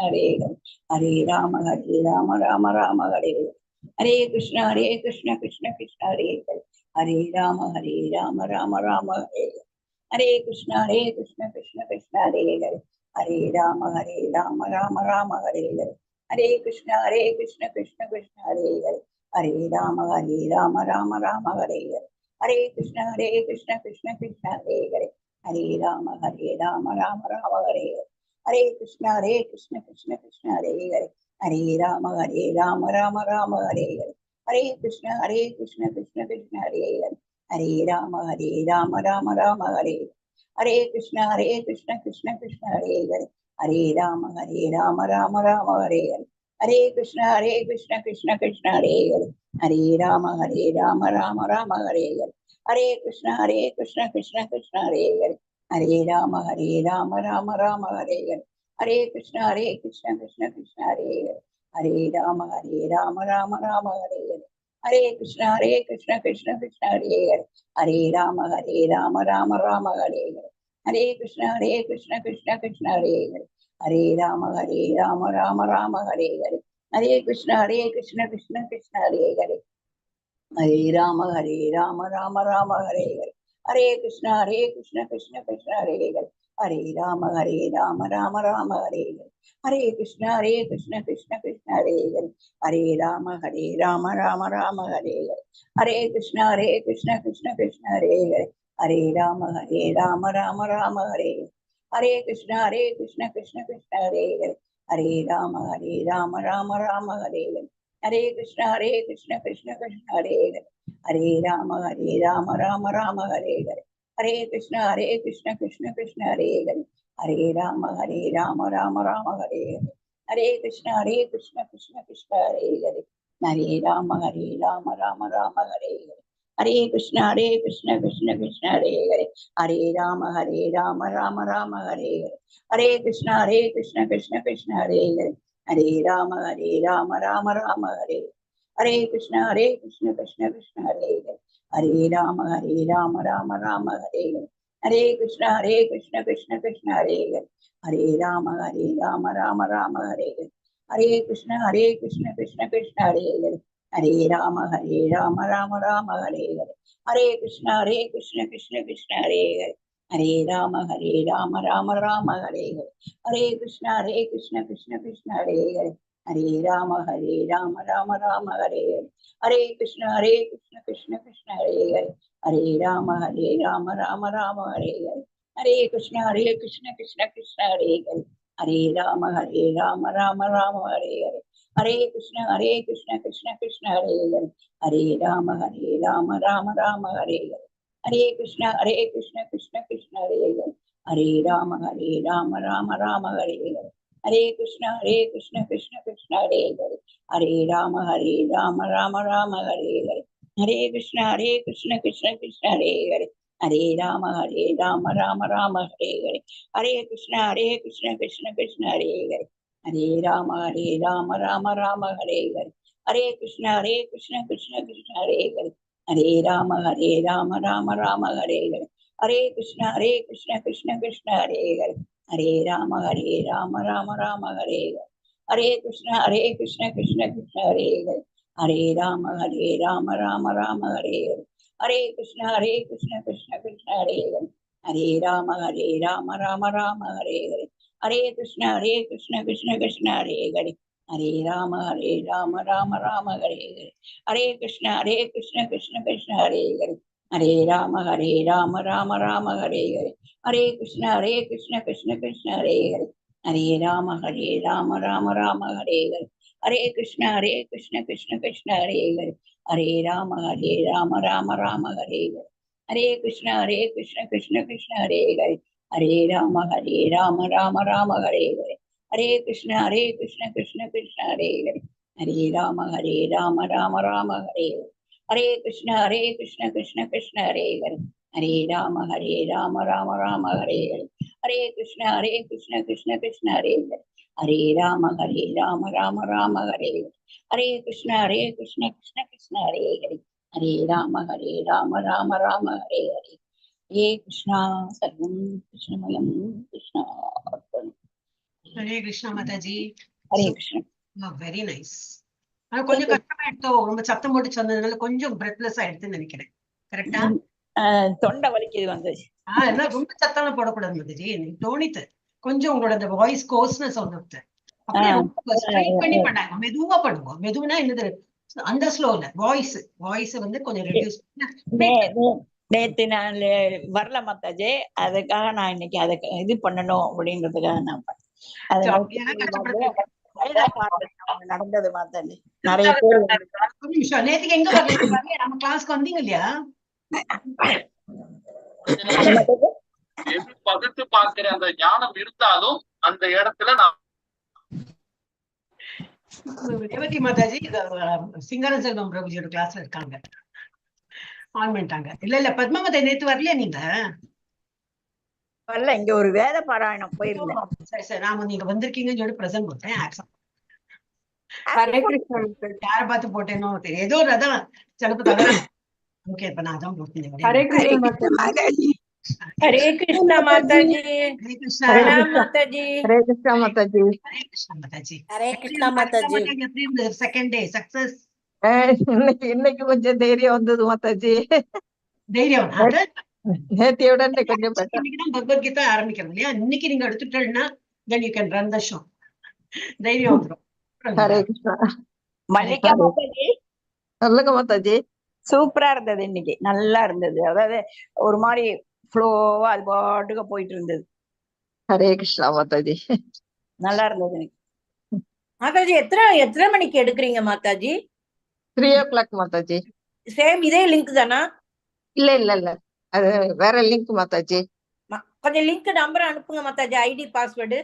हरे हरे राम राम राम हरे कृष्ण कृष्ण कृष्ण हरे हरे राम राम राम हरे कृष्ण कृष्ण कृष्ण हरे हरे राम राम राम हरे हरे कृष्ण कृष्ण कृष्ण हरे हरे राम राम राम हरे हरे कृष्ण कृष्ण कृष्ण हरे हरे राम राम राम हरे हरे कृष्ण कृष्ण कृष्ण हरे हरे राम राम राम हरे हरे कृष्ण कृष्ण कृष्ण हरे हरे राम राम राम हरे हरे कृष्ण कृष्ण कृष्ण हरे हरे राम राम राम हरे हरे कृष्ण कृष्ण कृष्ण हरे हरे राम राम राम हरे हरे कृष्ण कृष्ण कृष्ण हरे हरे राम राम राम हरे हरे कृष्ण कृष्ण कृष्ण हरे हरे राम राम राम हरे हरे कृष्ण कृष्ण कृष्ण हरे हरे राम राम राम हरे हरे कृष्ण कृष्ण कृष्ण हरे हरे राम राम राम हरे हरे कृष्ण कृष्ण कृष्ण हरे हरे राम राम राम हरे हरे कृष्ण कृष्ण कृष्ण हरे हरे राम राम राम हरे हरे कृष्ण कृष्ण कृष्ण हरे हरे राम राम राम हरे हरे कृष्ण कृष्ण कृष्ण हरे हरे राम राम राम हरे हरे कृष्ण कृष्ण कृष्ण हरे हरे राम राम राम हरे हरे कृष्ण कृष्ण कृष्ण हरे हरे राम राम राम हरे हरे कृष्ण कृष्ण कृष्ण हरे हरे राम राम राम हरे हरे कृष्ण कृष्ण कृष्ण हरे हरे राम राम राम हरे हरे कृष्ण कृष्ण कृष्ण हरे हरे राम राम राम हरे हरे कृष्ण कृष्ण कृष्ण हरे हरे राम राम राम हरे हरे कृष्ण कृष्ण कृष्ण हरे हरे राम राम राम हरे हरे कृष्ण कृष्ण कृष्ण हरे हरे राम राम राम हरे हरे कृष्ण कृष्ण कृष्ण हरे हरे राम राम राम हरे हरे कृष्ण कृष्ण कृष्ण हरे हरे राम राम राम हरे हरे कृष्ण कृष्ण कृष्ण हरे हरे राम राम राम हरे हरे कृष्ण कृष्ण कृष्ण हरे हरे राम राम राम हरे हरे कृष्ण कृष्ण कृष्ण हरे हरे राम राम राम हरे हरे कृष्ण कृष्ण कृष्ण हरे हरे राम राम राम हरे हरे कृष्ण कृष्ण कृष्ण हरे हरे राम राम राम हरे हरे कृष्ण कृष्ण कृष्ण हरे हरे राम राम राम हरे हरे कृष्ण कृष्ण कृष्ण हरे हरे राम राम राम हरे हरे कृष्ण कृष्ण कृष्ण हरे हरे राम राम राम हरे हरे कृष्ण कृष्ण कृष्ण हरे हरे राम राम राम हरे हरे कृष्ण कृष्ण कृष्ण हरे हरे राम राम राम हरे हरे कृष्ण कृष्ण कृष्ण हरे हरे राम राम राम हरे हरे कृष्ण कृष्ण कृष्ण हरे हरे राम राम राम हरे हरे कृष्ण कृष्ण कृष्ण हरे हरे राम राम राम हरे हरे कृष्ण कृष्ण कृष्ण हरे हरे राम राम राम हरे हरे कृष्ण कृष्ण कृष्ण हरे हरे राम राम राम हरे हरे कृष्ण कृष्ण कृष्ण हरे हरे राम राम राम हरे हरे कृष्ण कृष्ण कृष्ण हरे हरे राम राम राम हरे हरे कृष्ण कृष्ण कृष्ण हरे हरे राम राम राम हरे हरे कृष्ण कृष्ण कृष्ण हरे हरे राम राम राम हरे हरे कृष्ण कृष्ण कृष्ण हरे हरे राम राम राम हरे हरे कृष्ण कृष्ण कृष्ण हरे हरे राम राम राम हरे हरे हे कृष्णा सर्वं कृष्णमयं कृष्णार्पणम् ஹரே கிருஷ்ணா மாதாஜி. ஹரே கிருஷ்ணா. Very nice. ஆனா கொஞ்சம் கஷ்டமா எடுத்தோம், ரொம்ப சத்தம் போட்டு சொன்னதுனால கொஞ்சம் பிரெத்லெஸ் ஆயிடுதுன்னு நினைக்கிறேன். கரெக்டா? தொண்டை வலிக்குது வந்துச்சு. என்ன ரொம்ப சத்தம் போடக்கூடாது மாதாஜி, எனக்கு தோணித்து கொஞ்சம் உங்களோட அந்த வாய்ஸ் கோர்ஸ்னஸ் வந்துட்டு அப்படியே ரொம்ப ஸ்ட்ரைட் பண்ணி பண்ணாங்க. மெதுவா பண்ணுவோம். மெதுவுனா என்னது, அந்த ஸ்லோல வாய்ஸ் வந்து கொஞ்சம் ரெடியூஸ் நேத்து நான் வரல மாதாஜி, அதுக்காக நான் இன்னைக்கு அதை இது பண்ணணும் அப்படின்றதுக்காக நான் நடந்தது மாதாஜி. நிறைய பேர் நேத்துக்கு எங்க வரல, நம்ம கிளாஸ்க்கு வந்தீங்க இல்லையா? பகுத்து பார்க்கிற அந்த ஞானம் இருந்தாலும் அந்த இடத்துல நான் ரேவதி மாதாஜி சிங்கார செல்வம் பிரபுஜியோட கிளாஸ்ல இருக்காங்க, ஆன் பண்ணிட்டாங்க. இல்ல பத்மாவதி நேத்து வரலையா நீங்க? வரல, இங்க ஒரு வேத பாராயணம் போயிருந்தேன். சரி சரி, நாம நீங்க வந்திருக்கீங்கன்னு சொல்லி பிரசன்ட் போட்டேன். ஹரே கிருஷ்ணா. யார பார்த்து போட்டேனோ தெரியும், ஏதோ ஒரு அதான் சிலப்பு தவிர. ஓகே, இப்ப நான் தான் போட்டேன். ஹரே கிருஷ்ணா மாதாஜி. ஹரே கிருஷ்ணா மாதாஜி. ஹரே கிருஷ்ணா மாதாஜி. ஹரே கிருஷ்ணா மாதாஜி. ஹரே கிருஷ்ணா மாதாஜி. ஹரே கிருஷ்ணா மாதாஜி. எப்படி இருந்தது செகண்ட் டே சக்சஸ்? இன்னைக்கு கொஞ்சம் தைரியம் வந்தது மாதாஜி. தைரியம் நேத்தியோட கொஞ்சம் இன்னைக்குதான் பகவத்கீதா ஆரம்பிக்கிறது இல்லையா? இன்னைக்கு நீங்க எடுத்துட்டேன்னா then you can run the show. தைரியம் வந்துடும். ஹரே கிருஷ்ணா. மல்லிகா மாதாஜி சொல்லுங்க மாதாஜி. சூப்பரா இருந்தது இன்னைக்கு, நல்லா இருந்தது. அதாவது ஒரு மாதிரி ஃப்ளோவா அது பாட்டுக்கு போயிட்டு இருந்தது. ஹரே கிருஷ்ணா மாதாஜி. நல்லா இருந்தது இன்னைக்கு. மாதாஜி எத்தனை மணிக்கு எடுக்கிறீங்க மாதாஜி? 3 o'clock மாதாஜி. சேம் இதே லிங்க் தானா? இல்ல அது வேற லிங்க் மாதாஜி. கொஞ்சம் லிங்க் நம்பர் அனுப்புங்க மாதாஜி, ஐடி பாஸ்வேர்டு.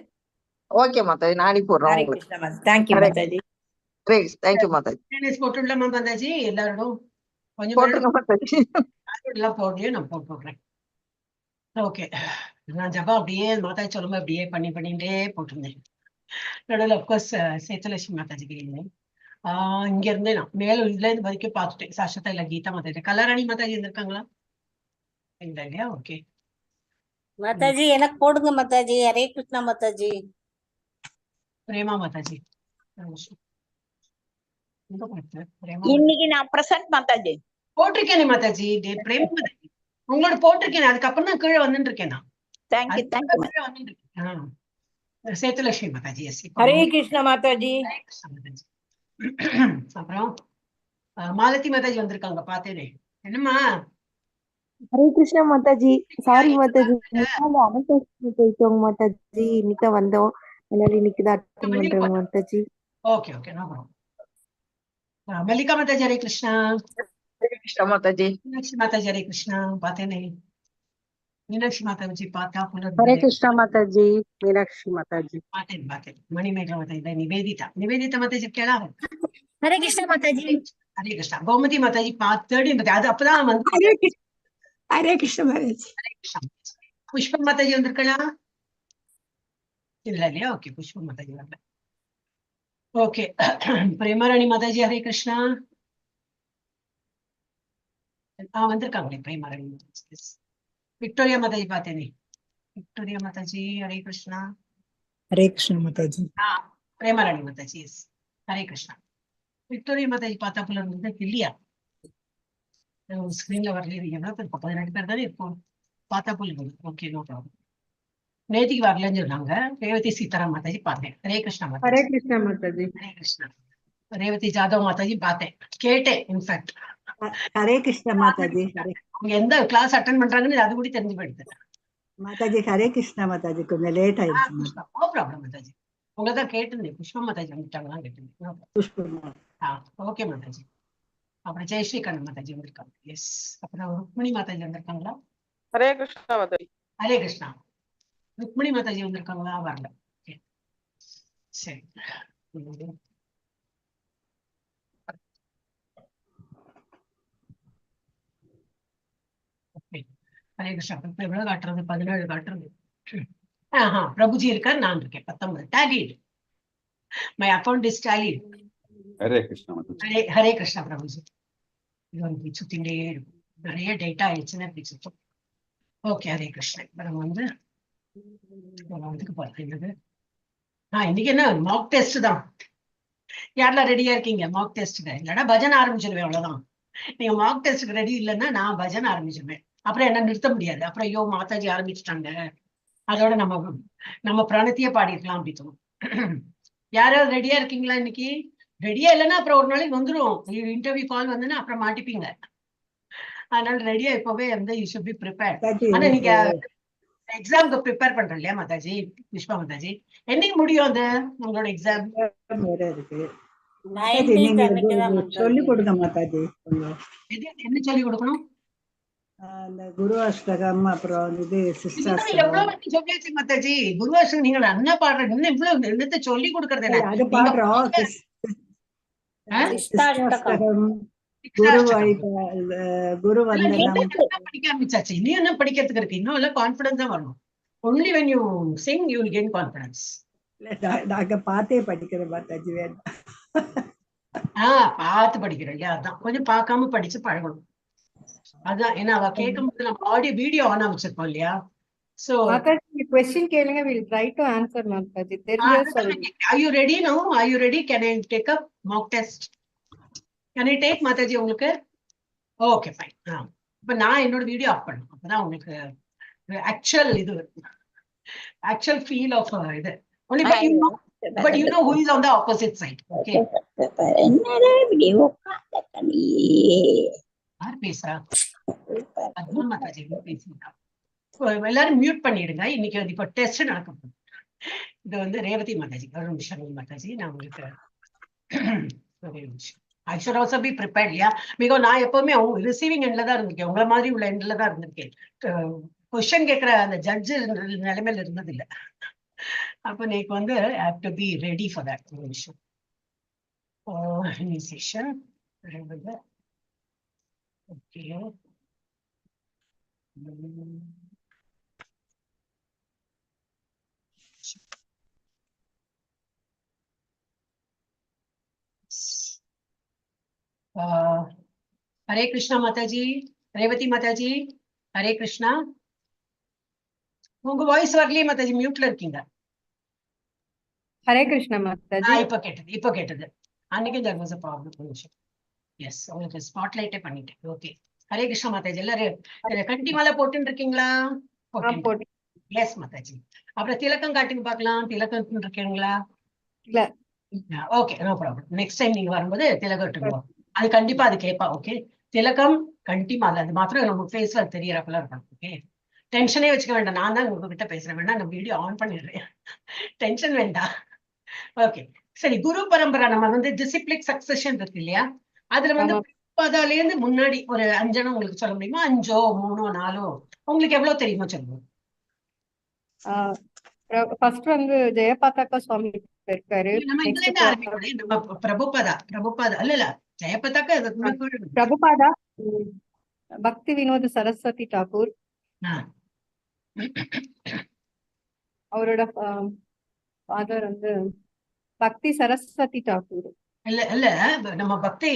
ஓகே மாதாஜி, நான் அனுப்பிடுறேன். ஹரே கிருஷ்ணா மாதாஜி. தேங்க்யூ மாதாஜி. தேங்க்யூ மாதாஜி. போட்டுடலாமா மாதாஜி? எல்லாரும் கொஞ்சம் போட்டுருங்க மாதாஜி. எல்லாம் போடுறேன், நான் போட்டுடுறேன். ஓகே, நான் ஜபா அப்படியே மாதாஜி சொல்லும்போது அப்படியே பண்ணிட்டே போட்டிருந்தேன். நடுவில் அப்கோர்ஸ் சேத்துலட்சுமி மாதாஜிக்கு இருந்தேன். இங்க இருந்தே நான் மேல இதுல இருந்து வரைக்கும் பார்த்துட்டேன். சாஸ்வதா இல்ல கீதா மாதாஜி, கலாராணி மாதாஜி இருந்திருக்காங்களா? இல்ல இல்லையா? ஓகே மாதாஜி எனக்கு போடுங்க மாதாஜி. ஹரே கிருஷ்ணா மாதாஜி. பிரேமா மாதாஜி இன்னைக்கு நான் பிரசன்ட் மாதாஜி போட்டிருக்கேனே மாதாஜி. பிரேமா மாதாஜி உங்களோட போட்டிருக்கேன், அதுக்கப்புறம் தான் கீழே வந்துட்டு இருக்கேன் நான். தேங்க்யூ கீழே வந்துட்டு இருக்கேன். சேத்துலட்சுமி மாதாஜி. எஸ். ஹரே கிருஷ்ணா மாதாஜி. அப்புறம் மாலதி மாதாஜி வந்திருக்காங்க, பார்த்தேனே. என்னம்மா? ஹரே கிருஷ்ணா மாதாஜி. சாரி மாதாஜி, போயிட்டோங்க மாதாஜி. இன்னைக்கு வந்தோம், அதனால இன்னைக்கு தான் அட்டெண்ட் பண்றோம் மாதாஜி. Okay okay, no problem. Mallika மாதாஜி ஹரே கிருஷ்ணா. ஹரே கிருஷ்ணா மாதாஜி. மீனாட்சி மாதாஜி ஹரே கிருஷ்ணா. பார்த்தேனே மீனாட்சி மாதாஜி பார்த்தா ஹரே கிருஷ்ணா மாதாஜி. மீனாட்சி மாதாஜி பார்த்தேன். மணிமேகலா மாதாஜி. நிவேதிதா மாதாஜி கேளா? ஹரே கிருஷ்ணா மாதாஜி. ஹரே கிருஷ்ணா. கோமதி மாதாஜி தேடி அது அப்பதான் வந்து. ஹரே கிருஷ்ணா மாதாஜி. புஷ்பம் மாதாஜி வந்திருக்கலாம் இல்ல இல்லையா? ஓகே, புஷ்பம் மாதாஜி வரல. ஓகே, பிரேமாராணி மாதாஜி ஹரே கிருஷ்ணா. வந்திருக்காங்களே பிரேமாராணி மாதாஜி. விக்டோரியா மாதாஜி பார்த்தேனே. Victoria Mataji Hare Krishna. Hare Krishna Mataji. Premarani Mataji. Yes, Hare Krishna. Victoria Mataji பார்த்தா போல இருந்தது இல்லையா? ஸ்கிரீன்ல வரல. 12 பேர் தானே இருக்கும், பார்த்தா போல இருந்தது. Okay, no problem. நேத்திக்கு வரலன்னு சொன்னாங்க. ரேவதி சீதாராம் மாதாஜி பார்த்தேன். ஹரே கிருஷ்ணா மாதாஜி. ஹரே கிருஷ்ணா மாதாஜி. ஹரே கிருஷ்ணா. ரேவதி ஜாதவ் மாதாஜி பார்த்தேன், கேட்டேன். இன்ஃபேக்ட் ஹரே கிருஷ்ணா மாதாஜி. அவங்க எந்த கிளாஸ் அட்டென்ட் பண்றாங்கன்னு அது கூட தெரிஞ்சு போயிடுது மாதாஜி. ஹரே கிருஷ்ணா மாதாஜி, கொஞ்சம் லேட் ஆயிடுச்சு. No problem Mataji. உங்கதான் கேட்டிருந்தேன், புஷ்பா மாதாஜி வந்துட்டாங்களான்னு கேட்டிருந்தேன். ஓகே மாதாஜி. அப்புறம் ஜெயஸ்ரீ கண்ணன் மாதாஜி வந்திருக்காங்க. எஸ். அப்புறம் ருக்மிணி மாதாஜி வந்திருக்காங்களா? ஹரே கிருஷ்ணா மாதாஜி. ஹரே கிருஷ்ணா. ருக்மிணி மாதாஜி வந்திருக்காங்களா? வரல. சரி. ஹரே கிருஷ்ணா. இப்ப எவ்வளவு காட்டுறது? 17 காட்டுறது. பிரபுஜி இருக்கார், நான் இருக்கேன். 19 tallied. My account is tallied. Hare Krishna. Hare Krishna Prabhuji. இது வந்து சுத்திண்டே இருக்கும், நிறைய டேட்டா ஆயிடுச்சுன்னா இப்படி சுத்தம். ஓகே, ஹரே கிருஷ்ணா. இப்ப நம்ம வந்து இதுக்கு பார்த்தது இன்னைக்கு என்ன மாக் டெஸ்ட் தான். யாரெல்லாம் ரெடியா இருக்கீங்க மாக் டெஸ்ட்டுக்கு? இல்லைன்னா பஜன் ஆரம்பிச்சிருவேன், அவ்வளவுதான். நீங்க மாக் டெஸ்ட்டுக்கு ரெடி இல்லைன்னா நான் பஜன் ஆரம்பிச்சிருவேன். அப்புறம் என்ன நிறுத்த முடியாது. அப்புறம் ஐயோ மாதாஜி ஆரம்பிச்சுட்டாங்க, அதோட நம்ம பிராணத்தையே பாடிருக்கலாம் அப்படி தோணும். யாராவது ரெடியா இருக்கீங்களா இன்னைக்கு? ரெடியா இல்லைன்னா அப்புறம் ஒரு நாளைக்கு வந்துடும் இன்டர்வியூ கால் வந்துன்னா அப்புறம் மாட்டிப்பீங்க. அதனால ரெடியா இப்பவே வந்து யூ ஷுட் பி ப்ரிப்பேர். ஆனா நீங்க எக்ஸாமுக்கு ப்ரிப்பேர் பண்றோம் இல்லையா மாதாஜி, புஷ்பா மாதாஜி? என்னைக்கு முடியும் அது உங்களோட எக்ஸாம்? வேற இருக்கு. 19th அன்னைக்கு தான் சொல்லி மாதாஜி. கொடுங்க மாதாஜி. என்ன சொல்லி கொடுக்கணும்? அந்த குரு அஷ்டகம், அப்புறம் இது சிஸ்டாஷ்டகம். எவ்வளவு வாட்டி சொல்லியாச்சு மாதாஜி. குருவாசம் நீங்க அண்ணா பாடுற இன்னும் இவ்வளவு என்னத்தை சொல்லி கொடுக்கறது என்ன? அது பாடுறோம். சிஸ்டாஷ்டகம், குரு வந்தனம் படிக்க ஆரம்பிச்சாச்சு. இன்னும் என்ன படிக்கிறதுக்கு இருக்கு? இன்னும் எல்லாம் கான்பிடன்ஸ் தான் வரணும். only when you sing you will gain confidence. நாங்க பார்த்தே படிக்கிறோம் மாதாஜி. வேண்டாம் பார்த்து படிக்கிறோம் இல்லையா? அதான் கொஞ்சம் பார்க்காம படிச்சு பழகணும். அதான் ஏன்னா அவ கேட்கும் போது நம்ம ஆடியோ வீடியோ ஆன் வச்சிருக்கோம் இல்லையா? So மாதாஜி கொஸ்டின் கேளுங்க, we'll try to answer Mataji. தெரிஞ்சா சொல்லுங்க. Are you ready now? Are you ready? Can I take up mock test? Can I take Mataji உங்களுக்கு? Okay fine. இப்ப நான் என்னோட வீடியோ ஆஃப் பண்ணணும். அப்பதான் உங்களுக்கு ஆக்சுவல் இது ஆக்சுவல் ஃபீல் ஆஃப் இது. only but you know who is on the opposite side. Okay. என்னடா இப்படி உட்கார்ந்த நீ? யார் பேசுறா? அதான் மாதாஜி பேசுறா. எல்லாரும் மியூட் பண்ணிடுங்க. இன்னைக்கு வந்து இப்ப டெஸ்ட் நடக்க போகுது. இது வந்து ரேவதி மாதாஜி, ஒரு நிமிஷம் மாதாஜி, நான் உங்களுக்கு ஒரே நிமிஷம். I should also be prepared, yeah. Because நான் எப்பவுமே ரிசீவிங் எண்ட்ல தான் இருந்திருக்கேன், உங்களை மாதிரி உள்ள எண்ட்ல தான் இருந்திருக்கேன். கொஸ்டின் கேட்கிற அந்த ஜட்ஜு நிலைமையில இருந்தது இல்லை. அப்ப நீக்கு வந்து I have to be ready for that. ஒரு நிமிஷம். Initiation. Okay. ஹரே கிருஷ்ணா மாதாஜி, ரேவதி மாதாஜி, ஹரே கிருஷ்ணா. உங்க வாய்ஸ் வரலையே மாதாஜி, மியூட்ல இருக்கீங்க. ஹரே கிருஷ்ணா மாதாஜி. இப்ப கேட்டது. அன்னைக்கு there was a problem. கொஞ்சம் எஸ், உங்களுக்கு ஸ்பாட்லைட்டே பண்ணிட்டேன். ஓகே, ஹரே கிருஷ்ணா மாதாஜி. எல்லாரும் கண்டி மாலை போட்டுன்னு இருக்கீங்களா? எஸ் மாதாஜி. அப்புறம் திலக்கம் காட்டுங்க பார்க்கலாம். திலக்கம் இருக்கீங்களா? இல்ல. Okay, no problem. Next time நீங்க வரும்போது திலகம் அது கண்டிப்பா அது கேட்பா. ஓகே, திலகம் கண்டி மாலை அது மாத்திரம் நம்ம ஃபேஸ்ல தெரியறப்பெல்லாம் இருக்கும். ஓகே, டென்ஷனே வச்சுக்க வேண்டாம். நான் தான் உங்ககிட்ட பேசுறேன். வேணா நான் வீடியோ ஆன் பண்ணிடுறேன், டென்ஷன் வேண்டாம். ஓகே சரி. குரு பரம்பரை நம்ம வந்து டிசிப்ளிக் சக்சஷன் இருக்கு இல்லையா? அதுல வந்து அதாலேருந்து முன்னாடி ஒரு 5 உங்களுக்கு சொல்ல முடியுமா? 5 3 4 உங்களுக்கு எவ்வளவு தெரியுமோ சொல்லுங்க. ஃபர்ஸ்ட் வந்து ஜெயபாதாக்கா சுவாமி இருக்காரு. நம்ம பிரபுபாதா இல்ல ஜெயபாதாக்கா பிரபுபாதா, பக்தி வினோத சரஸ்வதி தாக்கூர், அவரோட ஃபாதர் வந்து பக்தி சரஸ்வதி தாக்கூர். இல்ல நம்ம பக்தி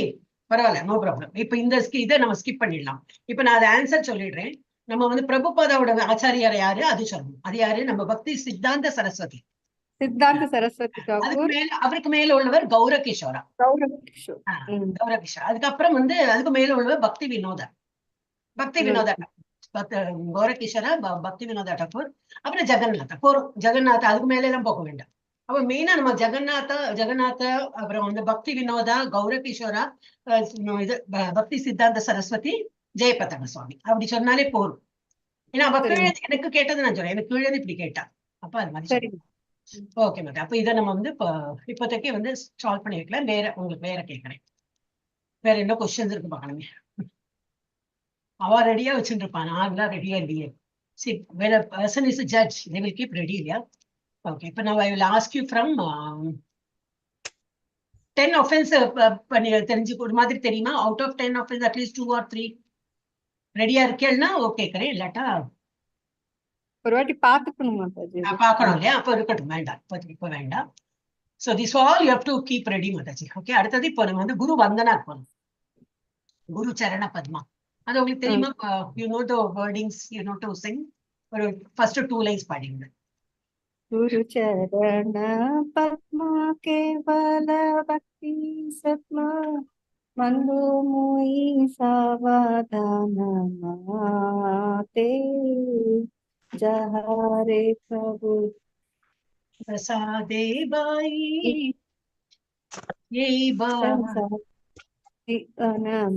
பரவாயில்ல, நோ ப்ராப்ளம். இப்ப இந்த இதை நம்ம ஸ்கிப் பண்ணிடலாம். இப்ப நான் அதை ஆன்சர் சொல்லிடுறேன். நம்ம வந்து பிரபுபாதாவோட ஆச்சாரியார் யாரு அது சொல்லணும். அது யாரு? நம்ம பக்தி சித்தாந்த சரஸ்வதி தாக்கூர். அவருக்கு மேல உள்ளவர் கௌரகிஷோரா. அதுக்கப்புறம் வந்து அதுக்கு மேல உள்ளவர் பக்தி வினோதா கௌரகிஷோரா, பக்தி வினோதா டாக்கூர். அப்புறம் ஜெகநாதா. போறோம் ஜெகநாதா, அதுக்கு மேல எல்லாம் போக வேண்டாம். அப்ப மெயினா நம்ம ஜெகநாத அப்புறம் வந்து பக்தி வினோதா, கௌரகிஷோரா, இது பக்தி சித்தாந்த சரஸ்வதி, ஜெயபதாங்க சுவாமி அப்படி சொன்னாலே போரும். ஏன்னா அவ எனக்கு கேட்டது நான் சொல்றேன், எனக்கு கீழே இப்படி கேட்டா அப்ப அது மாதிரி. Okay madam. அப்ப இதை நம்ம வந்து இப்போதைக்கு வந்து சால்வ் பண்ணி வைக்கலாம். உங்களுக்கு வேற கேட்கறேன். வேற என்ன கொஸ்டின்ஸ் இருக்கு பாக்கணுமே. அவ ரெடியா வச்சுட்டு இருப்பான், நான் ரெடியா இல்லையே. See, when a person is a judge, they will keep ready, yeah? Okay, but now I will ask you from 10 offense தெரிஞ்சு ஒரு மாதிரி தெரியுமா? Out of 10 offense, at least 2 or 3 ரெடியா இருக்கேன்னா ஓகே கரே. இல்லாட்டா ஒரு வாட்டி பாத்துக்கணும் இல்லையா? அப்ப இருக்கட்டும், வேண்டாம் இப்ப வேண்டாம். So this all you have to keep ready Mataji. Okay, அடுத்தது இப்போ நம்ம வந்து குரு வந்தனா இருக்கணும். குரு சரண பத்மா அது உங்களுக்கு தெரியுமா? you know the wordings, you know to sing. ஒரு first 2 lines பாடிங்க. गुरुचरण पद्मा केवल भक्ति सत्मा मंदो मोई सावधान माते जहारे प्रभु प्रसादे बाई ये बा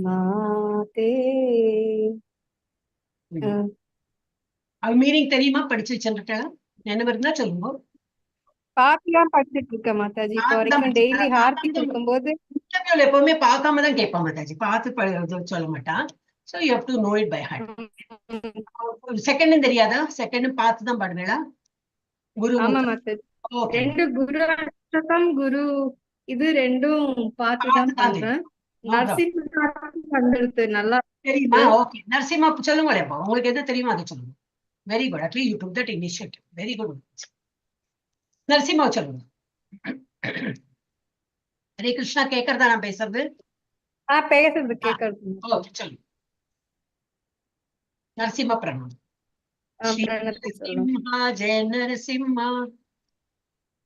माते அவ மீனிங் தெரியுமா? படிச்சு வச்சுட்டா என்ன இருந்தா சொல்லுங்க. பாட்டுலாம் படிச்சுட்டு இருக்கேன் மாதாஜி. இப்போ வரைக்கும் டெய்லி ஹார்த்தி கொடுக்கும்போது இன்டர்வியூல எப்பவுமே பார்க்காம தான் கேட்பான் மாதாஜி, பார்த்து சொல்ல மாட்டான். So you have to know it by heart. செகண்டும் தெரியாதா? செகண்டும் பார்த்து தான் பாடுவேளா? குரு ஆமா மாதாஜி. ரெண்டு குரு அஷ்டகம் குரு இது ரெண்டும் பார்த்துதான் பண்றேன். நரசிம்ம பண்றது நல்லா தெரியுமா? ஓகே, நரசிம்மா சொல்லுங்களேன். இப்போ உங்களுக்கு எது தெரியுமா அதை சொல்லுங்க. Very good, at least you took that initiative. Very good. Narasimha சொல்லுங்க. ஹரே கிருஷ்ணா. கேக்குறதா நான் பேசுறது? பேசுறது கேக்குறது. ஓகே, சொல்லுங்க. நரசிம்ம பிரணம். नरसिम्हा जय नरसिम्हा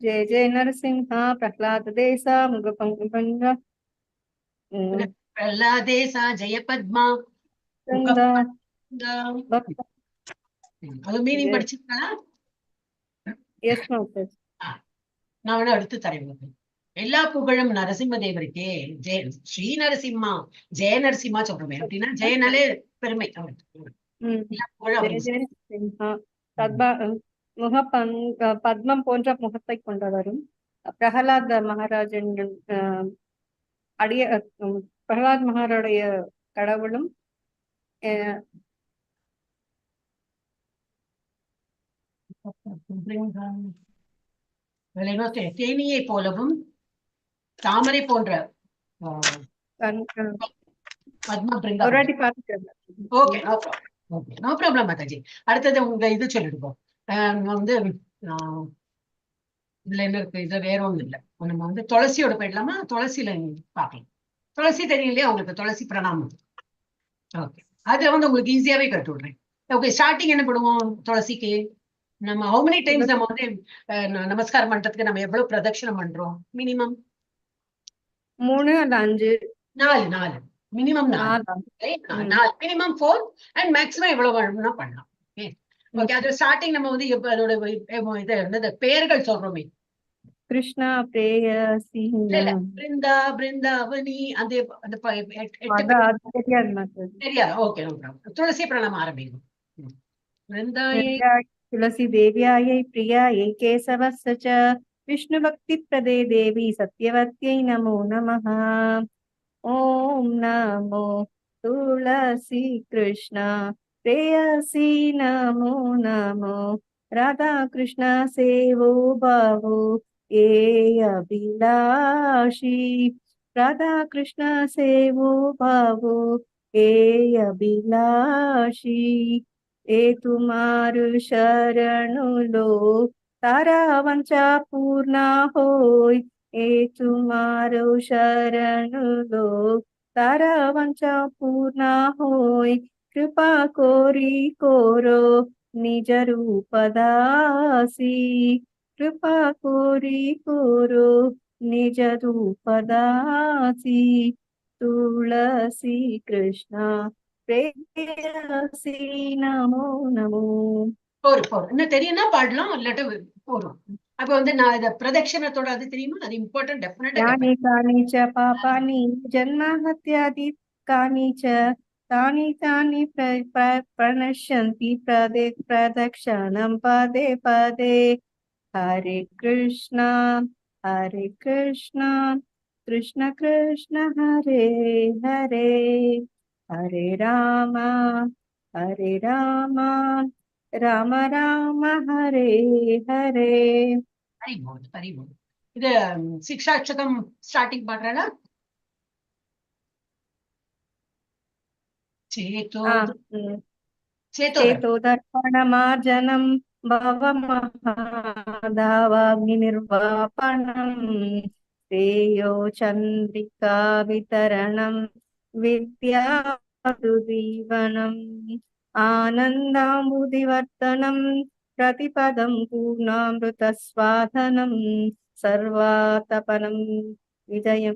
जय जय नरसिम्हा प्रह्लाद देसा मुगपंग प्रह्लाद देसा जय पद्मा அது மீனிங் படிச்சிருக்கா? Yes master. நான் வேணா எடுத்து தரேன். எல்லா புகழும் நரசிம்ம தேவருக்கே. ஜெய ஸ்ரீ நரசிம்மா ஜெய நரசிம்மா சொல்றோமே அப்படின்னா ஜெயனாலே பெருமை அவருக்கு. பத்மம் போன்ற முகத்தை கொண்டவரும் பிரகலாத் மகாராஜன் பிரகலாத் மகாராடைய கடவுளும் தேனியை போலவும் தாமரை போன்ற Padma Brinda. Okay, no problem மாதாஜி. அடுத்தது உங்க இது சொல்லிடுவோம். வந்து இதுல என்ன இருக்கு? இது வேற ஒண்ணும் இல்லை. நம்ம வந்து துளசியோட போயிடலாமா? துளசியில பார்க்கலாம். துளசி தெரியும் இல்லையா உங்களுக்கு? துளசி பிரணாமம். ஓகே, அதுல வந்து உங்களுக்கு ஈஸியாவே கட்டு விடுறேன். ஓகே, ஸ்டார்டிங் என்ன பண்ணுவோம் துளசிக்கு? நம்ம ஹவு மெனி டைம்ஸ் நம்ம வந்து நமஸ்காரம் பண்றதுக்கு நம்ம எவ்வளவு பிரதட்சணம் பண்றோம்? மினிமம் 3 அல்ல 5 4 மினிமம் 4 மினிமம் 4 அண்ட் மேக்ஸிமம் எவ்வளவு வேணும்னா பண்ணலாம். ஓகே, அது ஸ்டார்டிங் நம்ம வந்து அதோட இது என்னது பெயர்கள் சொல்றோமே. கிருஷ்ணா பிரேயசி பிருந்தா பிருந்தாவனி அந்த தெரியாது. ஓகே, துளசி பிரணாமம் ஆரம்பிக்கும். तुलसी देव्यायै प्रियायै केशवस्य च विष्णुभक्तिप्रदे देवी सत्यवत्यै नमो नमः। ॐ नमो तुलसी कृष्ण प्रेयसी नमो नमो राधा कृष्ण सेवो भवो ये अभिलाषी राधा कृष्ण सेवो भवो ये अभिलाषी ए तुम्हारु शरणुलो तारा वंचा पूर्णा होय ए तुम्हारो शरणुलो तारा वंचा पूर्णा होय कृपा कोरी कोरो निज रूप दासी कृपा कोरी कोरो निज रूप दासी तुलसी कृष्ण நமோ நமோ. இன்னும் தெரியும்னா பாடலாம், இல்லாட்ட போறோம். அப்ப வந்து நான் இத பிரதட்சணத்தோட அது தெரியுமா? அது இம்பார்ட்டன்ட். டெஃபினட்டா காணிச்ச பாபானி ஜன்ம ஹத்யாதி காணிச்ச தானி தானி பிரணஷ்யந்தி பிரதக்ஷணம் பதே பதே. ஹரே கிருஷ்ணா கிருஷ்ண கிருஷ்ண ஹரே ஹரே हरे राम राम राम हरे हरे. ஹரி போல் ஹரி போல். இது சிக்ஷாட்சகம் ஸ்டார்டிங் பாடுறா? சேதோதர்ப்பணமார்ஜனம் பவமஹாதாவாக்னிர்வாபணம் சேயோ சந்திரிகா விதரணம் विद्यादीवनम् आनन्दाम्बुदिवर्तनम् प्रतिपदं पूर्णामृतस्वाधनं सर्वातपनं विजयं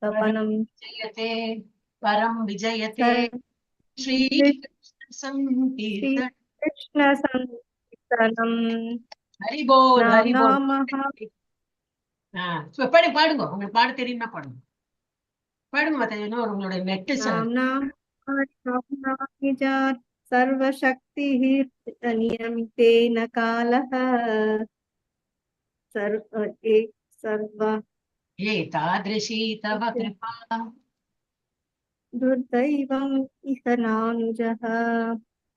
तपनं विजयते परं विजयते श्री संकीर्तन कृष्ण संकीर्तनं हरि बोल हरि बोल नामः பாடுங்க உங்களுக்கு பாட தெரியும்னா பாடுங்க பாடுங்க மாதாஜி இன்னும் உங்களுடைய நெட் नाम्नाजात् सर्वशक्तिः नियमितेन कालः सर्व एतादृशी तव कृपा துர்தைவம் இஹ நானுஜஹ.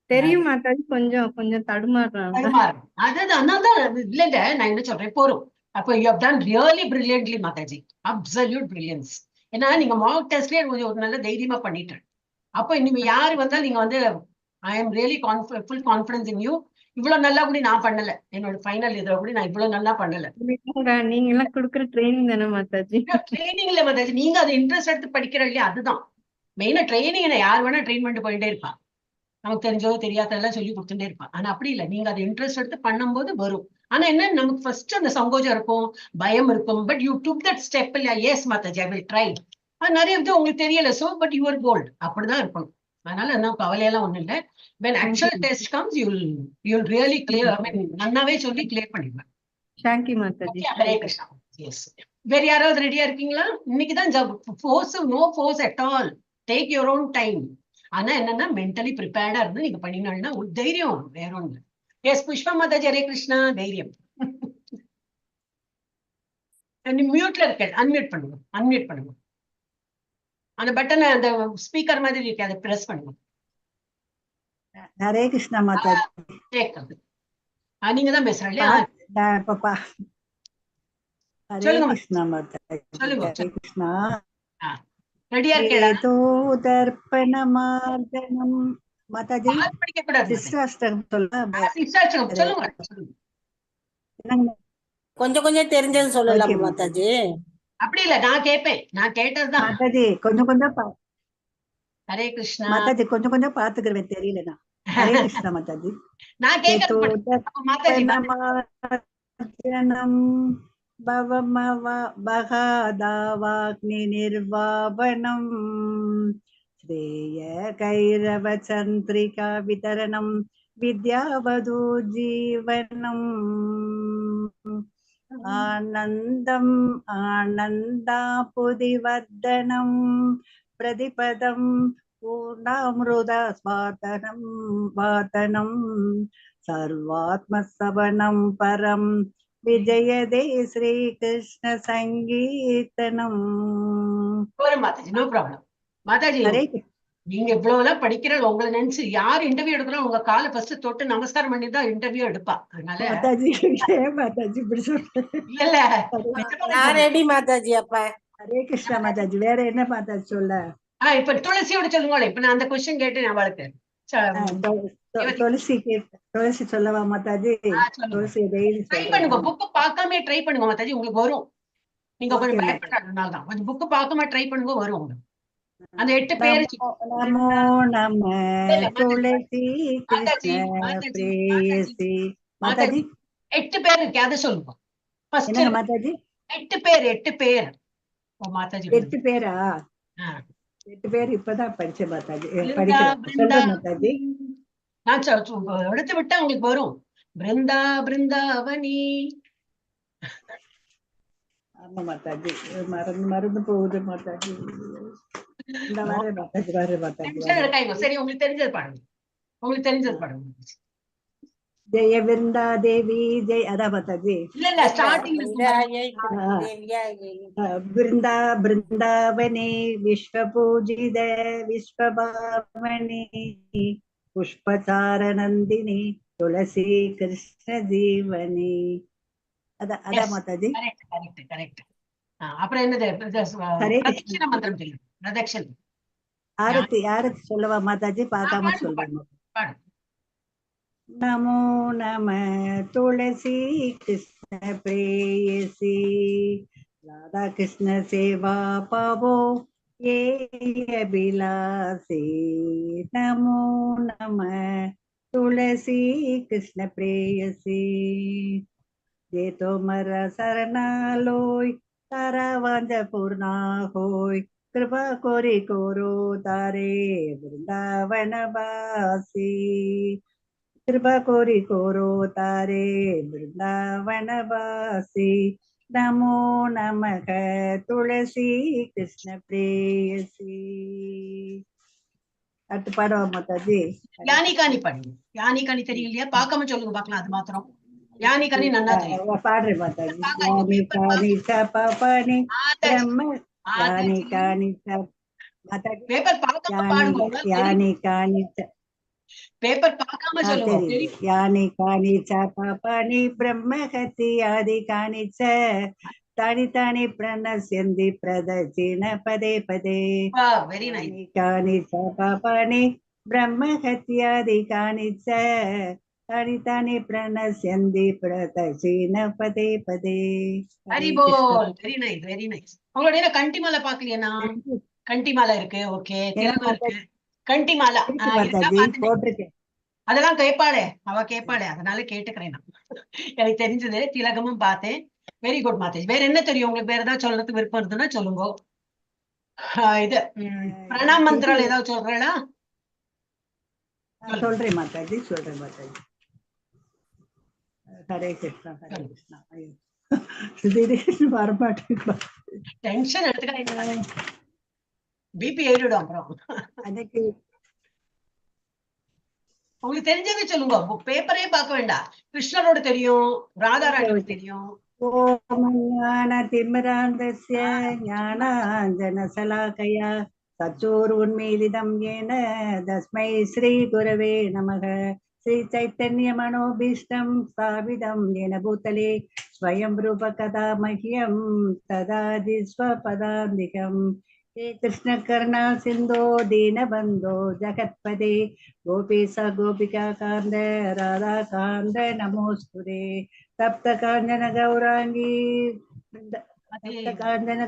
தெரியும் மாதாஜி, கொஞ்சம் கொஞ்சம் தடுமாறுறாங்க. தடுமாறும். அதனாலதான் இல்ல நான் என்ன சொல்றேன் போறோம். அப்போ you have done really brilliantly மாதாஜி, அப்சல்யூட் பிரில்லியன்ஸ். ஏன்னா நீங்க மார்க் டெஸ்ட்லயே ஒரு நல்ல தைரியமா பண்ணிட்டு, அப்போ இனிமே யாரு வந்தாலும் நீங்க வந்து I am really full confidence in you. இவ்வளவு நல்லா கூட நான் பண்ணல, என்னோட ஃபைனல் இதுல கூட நான் இவ்வளவு நல்லா பண்ணல. நீங்க எல்லாம் கொடுக்குற ட்ரைனிங் தானே மாதாஜி? ட்ரைனிங் இல்ல மாதாஜி, நீங்க அதை இன்ட்ரெஸ்ட் எடுத்து படிக்கிற இல்லையா, அதுதான் மெயினா. ட்ரைனிங் யார் வேணா ட்ரெயின் பண்ணிட்டு போயிட்டே இருப்பா, நமக்கு தெரிஞ்சோ தெரியாதெல்லாம் சொல்லி கொடுத்துட்டே இருப்பான். ஆனா அப்படி இல்லை, நீங்க அதை இன்ட்ரெஸ்ட் எடுத்து பண்ணும்போது வரும். ஆனா என்ன, நமக்கு ஃபர்ஸ்ட் அந்த சங்கோஜம் இருக்கும், பயம் இருக்கும். But you took that step. இல்லையா, yes Mataji I will try. நிறைய இது உங்களுக்கு தெரியல, so but you are bold. அப்படிதான் இருக்கணும். அதனால என்ன கவலையெல்லாம் ஒண்ணும் இல்லை. when actual test comes you'll really clear. I mean நன்னாவே சொல்லி கிளியர் பண்ணிடுவேன். Thank you மாதாஜி. ஹரே கிருஷ்ணா. எஸ், வேற யாராவது ரெடியா இருக்கீங்களா? இன்னைக்குதான் force, no force at all, take your own time. ஆனா என்னன்னா மென்டலி ப்ரிப்பேர்டா இருந்து நீங்க பண்ணினா ஒரு தைரியம் வரும், வேற ஒண்ணு. எஸ் புஷ்பா மாதாஜி, ஹரே கிருஷ்ணா. தைரியம். மியூட்ல இருக்க, அன்மியூட் பண்ணுங்க, அன்மியூட் பண்ணுங்க. அந்த பட்டனை, அந்த ஸ்பீக்கர் மாதிரி இருக்கு, அதை பிரஸ் பண்ணுங்க. ஹரே கிருஷ்ணா மாதாஜி. கேட்குது. நீங்க தான் பேசுறேன் இல்லையா? ஹரே கிருஷ்ணா மாதாஜி. ஹரே கிருஷ்ணா. ரெடியா இருக்கேன். தர்ப்பண மார்கணம் மாதாஜி. படிக்க கூடாது. சிஷ்டாஷ்டகம் சொல்லுங்க. சிஷ்டாஷ்டகம் சொல்லுங்க. கொஞ்சம் கொஞ்சம் தெரிஞ்சது சொல்லலாம் மாதாஜி. அப்படி இல்ல, நான் கேட்பேன், நான் கேட்டதுதான் மாதாஜி. கொஞ்சம் கொஞ்சம் ஹரே கிருஷ்ணா மாதாஜி, கொஞ்சம் கொஞ்சம் பாத்துக்கிறேன், தெரியலனா. ஹரே கிருஷ்ணா மாதாஜி. நான் கேட்கறது மாதாஜி. பவமவபகாதாவாக்னி நிர்வாபனம் ஸ்ரேய கைரவ சந்திரிகா விதரணம் வித்யாவது ஜீவனம் ஆனந்தம் ஆனந்தாபுதிவர்தனம் பிரதிபதம் பூர்ணாமிருத ஸ்வாதனம் வாதனம் சர்வாத்மசவனம் பரம் விஜயதே ஸ்ரீ கிருஷ்ண சங்கீர்த்தனம். Mataji no problem. மாதாஜி நீங்க இவ்வளவு எல்லாம் படிக்கிற, உங்களை நினைச்சு யார் இன்டர்வியூ எடுக்கிறோம் உங்க காலை ஃபர்ஸ்ட் தொட்டு நமஸ்காரம் பண்ணி தான் இன்டர்வியூ எடுப்பா. அதனால மாதாஜி மாதாஜி இப்படி சொல்றேன். இல்ல நான் ரெடி மாதாஜி. அப்ப ஹரே கிருஷ்ணா மாதாஜி. வேற என்ன மாதாஜி சொல்ல? இப்ப துளசியோட சொல்லுங்களேன். இப்ப நான் அந்த கொஸ்டின் கேட்டு நான் வளர்க்கு துளசி சொல்லவா மாதாஜி? துளசி ட்ரை பண்ணுங்க, புக்கு பார்க்காம ட்ரை பண்ணுங்க மாதாஜி, உங்களுக்கு வரும். நீங்க கொஞ்சம் பயப்படாதனால தான், கொஞ்சம் புக்கு பார்க்காம ட்ரை பண்ணுங்க, வரும் உங்களுக்கு. அந்த 8 பேரு. நமோ நம துளசி கிருஷ்ண பிரேயசி. மாதாஜி 8 பேர் இருக்கு, அதை சொல்லுங்க. என்னங்க மாதாஜி? 8 பேர், 8 பேர். ஓ மாதாஜி 8 பேரா? 8 பேர் இப்பதான் படிச்சேன் மாதாஜி. படிக்கிறேன், சொல்றேன் மாதாஜி. நான் எடுத்து விட்டா உங்களுக்கு வரும். பிருந்தா பிருந்தாவனி. ஆமா மாதாஜி, மறந்து போகுது மாதாஜி. இந்த வார மாதாஜி, வார மாதாஜி. சரி, உங்களுக்கு தெரிஞ்சது பாருங்க, உங்களுக்கு தெரிஞ்சது பாருங்க. ஜெய பிருந்தா தேவி ஜெய். அதான் மாதாஜி. இல்ல ஸ்டார்டிங் பிருந்தா பிருந்தாவனி விஸ்வ பூஜித விஸ்வபாவனி புஷ்பசாரணந்தினி துளசி கிருஷ்ண ஜீவனி. அதான் மாதாஜி. கரெக்ட். அப்புறம் என்னது? பிரதட்சிண மந்திரம் தெரியும். பிரதட்சண ஆரத்தி சொல்லவா மாதாஜி? பார்க்காம சொல்றேன். நமோ நம துளசி கிருஷ்ண பிரேயசி ராதா கிருஷ்ண சேவா பாவோ ये अभिलाषे. नमो नमः तुलसी कृष्ण प्रेयसी जे तो मर शरणा लोय तारा वांझ पूर्णा होय कृपा कोरी कोरो तारे वृंदावन बासी कृपा कोरी कोरो तारे वृंदावन बासी नमो नमः तुलसी कृष्ण प्रेयसी அடுத்து பாடுவா மாதாஜி யானி காணி பண்ணுங்க. யானி காணி தெரியும் இல்லையா? பார்க்காம சொல்லுங்க பார்க்கலாம். அது மாத்திரம் யானி காணி நன்னா தெரியும். பாடுறேன் மாதாஜி யானி காணி சபாபனி பிரம்ம யானி காணி மாதாஜி பேப்பர் பார்க்காம பாடுங்க. யானி காணி பேப்பர் பார்க்காம சொல்லுங்க. யானி காணி சபாபனி பிரம்ம கத்தி ஆதி காணிச்ச तानि तानि प्रणश्यन्ति प्रदक्षिण पदे पदे வெரி நைஸ். कानि च पापानि ब्रह्म हत्यादि कानि च तानि तानि प्रणश्यन्ति प्रदक्षिण पदे पदे ஹரி போல். Very nice, very nice. உங்களுடைய கண்டி மாலை பாக்கலையா? கண்டி மாலை இருக்கு. ஓகே, திலகம் இருக்கு. கண்டி மாலை போட்டிருக்கேன். அதெல்லாம் கேட்பாளே, அவ கேட்பாளே, அதனால கேட்டுக்கிறேன் நான். எனக்கு தெரிஞ்சது திலகமும் பார்த்தேன். Very good Mataji. வேற என்ன தெரியும் உங்களுக்கு? வேற ஏதாவது சொல்றதுக்கு விருப்பம் இருந்ததுன்னா சொல்லுங்க. இது பிரணாம் மந்திரம் ஏதாவது சொல்றா? சொல்றேன் மாதாஜி, சொல்றேன் மாதாஜி. ஹரே கிருஷ்ணா, ஹரே கிருஷ்ணா. திடீர்னு வரமாட்டேன். டென்ஷன் எடுத்துக்கிறேன். பிபி ஏறிடும் அப்புறம். அதுக்கு உங்களுக்கு தெரிஞ்சதை சொல்லுங்க. பேப்பரே பார்க்க வேண்டாம். கிருஷ்ணரோட தெரியும், ராதாராணி தெரியும். ஓம் ஞானதிமிராந்தஸ்ய ஞானாஞ்சனசலாகயா சச்சோருன்மீலிதம் येन தஸ்மை ஸ்ரீ குரவே நமः ஸ்ரீ சைத்தன்ய மனோபீஷ்டம் ஸ்தாபிதம் येन பூதலே ஸ்வயம் ரூப கதா மஹ்யம் ததாதி ஸ்வபதாந்திகம் हे कृष्ण करुणा सिंधो दीनबंधो जगत्पदे गोपीश गोपिका कांद राधा कांद नमोस्तुते तप्त कांचन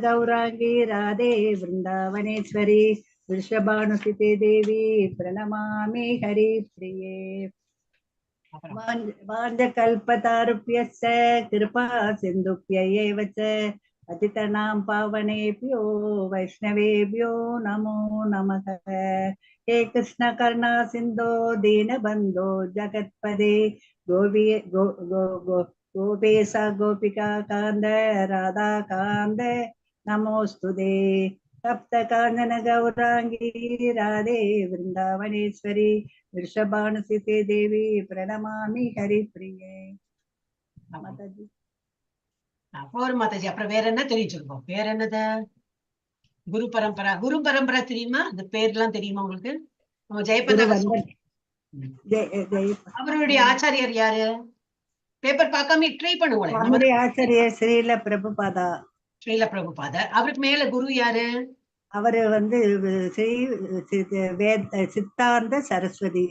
गौरांगी राधे वृंदावनेश्वरी वृषभानुसुते देवी प्रणमामि हरिप्रिये वाञ्छकल्पतरुभ्यश्च कृपा सिन्धुभ्य एव च पतितानां पावनेभ्यो वैष्णवेभ्यो नमो नमः हे कृष्ण करुणा सिन्धो दीनबन्धो जगत्पदे गोपेश गोपिका कांद राधा कांद नमोस्तुते तप्त कांचन गौरांगी राधे वृंदावनेश्वरी वृषभानुसुते देवी प्रणमामि हरिप्रिये माताजी. போர் மாதாஜி. அப்புறம் வேற என்ன தெரியும் சொல்லுவோம்? வேற என்னது? குரு பரம்பரா. குரு பரம்பரா தெரியுமா? அந்த பேர்லாம் தெரியுமா உங்களுக்கு? நம்ம ஜெயபதா அவருடைய ஆச்சாரியர் யாரு? பேப்பர் பார்க்காம ட்ரை பண்ணுவோம். நம்முடைய ஆச்சாரியர் ஸ்ரீல பிரபுபாதா. ஸ்ரீல பிரபுபாதர். அவருக்கு மேல குரு யாரு? அவரு ஸ்ரீ சித்தாந்த சரஸ்வதி.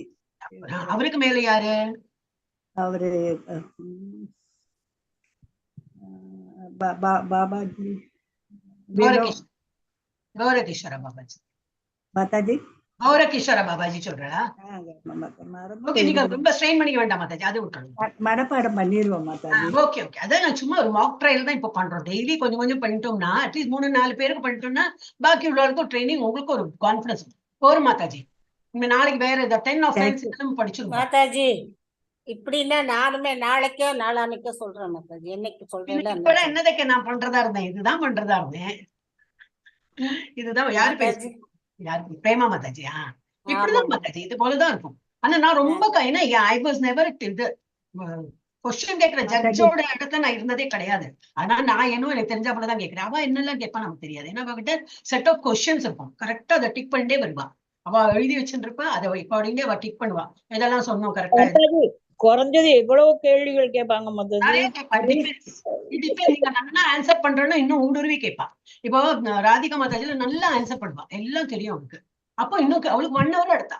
அவருக்கு மேல யாரு? அவரு பாபாஜி கௌரகிஷோர பாபாஜி. மாதாஜி கௌரகிஷோர பாபாஜி சொல்றா? ரொம்ப ஸ்ட்ரெயின் பண்ணிக்க வேண்டாம் மாதாஜி. அது மனப்பாடம் பண்ணிடுவோம் மாதாஜி. Okay okay. அதான் நான் சும்மா ஒரு மாக் ட்ரையல் தான் இப்ப பண்றோம். டெய்லி கொஞ்சம் கொஞ்சம் பண்ணிட்டோம்னா அட்லீஸ்ட் 3-4 பேருக்கு பண்ணிட்டோம்னா பாக்கி உள்ளவங்களுக்கும் ட்ரைனிங், உங்களுக்கு ஒரு கான்பிடன்ஸ் போரும் மாதாஜி. நாளைக்கு வேற 10 of 10 படிச்சிருக்கோம் மாதாஜி. இப்படின்னா நானுமே நாளைக்கோ நாளானைக்கோ சொல்றேன் மாதாஜி. என்னைக்கு சொல்றேன்? என்னதுக்கு நான் பண்றதா இருந்தேன், இதுதான் பண்றதா இருந்தேன். இதுதான் யாரு பேசு யாருக்கு? பிரேமா மாதாஜியா? இப்படிதான் மாதாஜி, இது போலதான் இருக்கும். ஆனா நான் ரொம்ப ஐ வாஸ் நெவர் இது கொஸ்டின் கேட்கிற ஜட்ஜோட இடத்துல நான் இருந்ததே கிடையாது. ஆனா நான் என்ன எனக்கு தெரிஞ்ச போலதான் கேட்கிறேன். அவ என்னெல்லாம் கேட்பா நமக்கு தெரியாது. ஏன்னா அவகிட்ட செட் ஆஃப் கொஸ்டின்ஸ் இருக்கும். கரெக்டா அதை டிக் பண்ணிட்டே வருவா. அவ எழுதி வச்சுருப்பா, அதை அக்கார்டிங்லி அவ டிக் பண்ணுவா. இதெல்லாம் சொன்னோம் கரெக்டா. குறைஞ்சது எவ்வளவு கேள்விகள் கேட்பாங்க நல்லா ஆன்சர் பண்றேன்னு இன்னும் ஊடுருவி கேட்பா. இப்போ ராதிகா மாதாஜில நல்லா ஆன்சர் பண்ணுவா, எல்லாம் தெரியும் அவளுக்கு. அப்போ இன்னும் அவளுக்கு 1 hour எடுத்தா.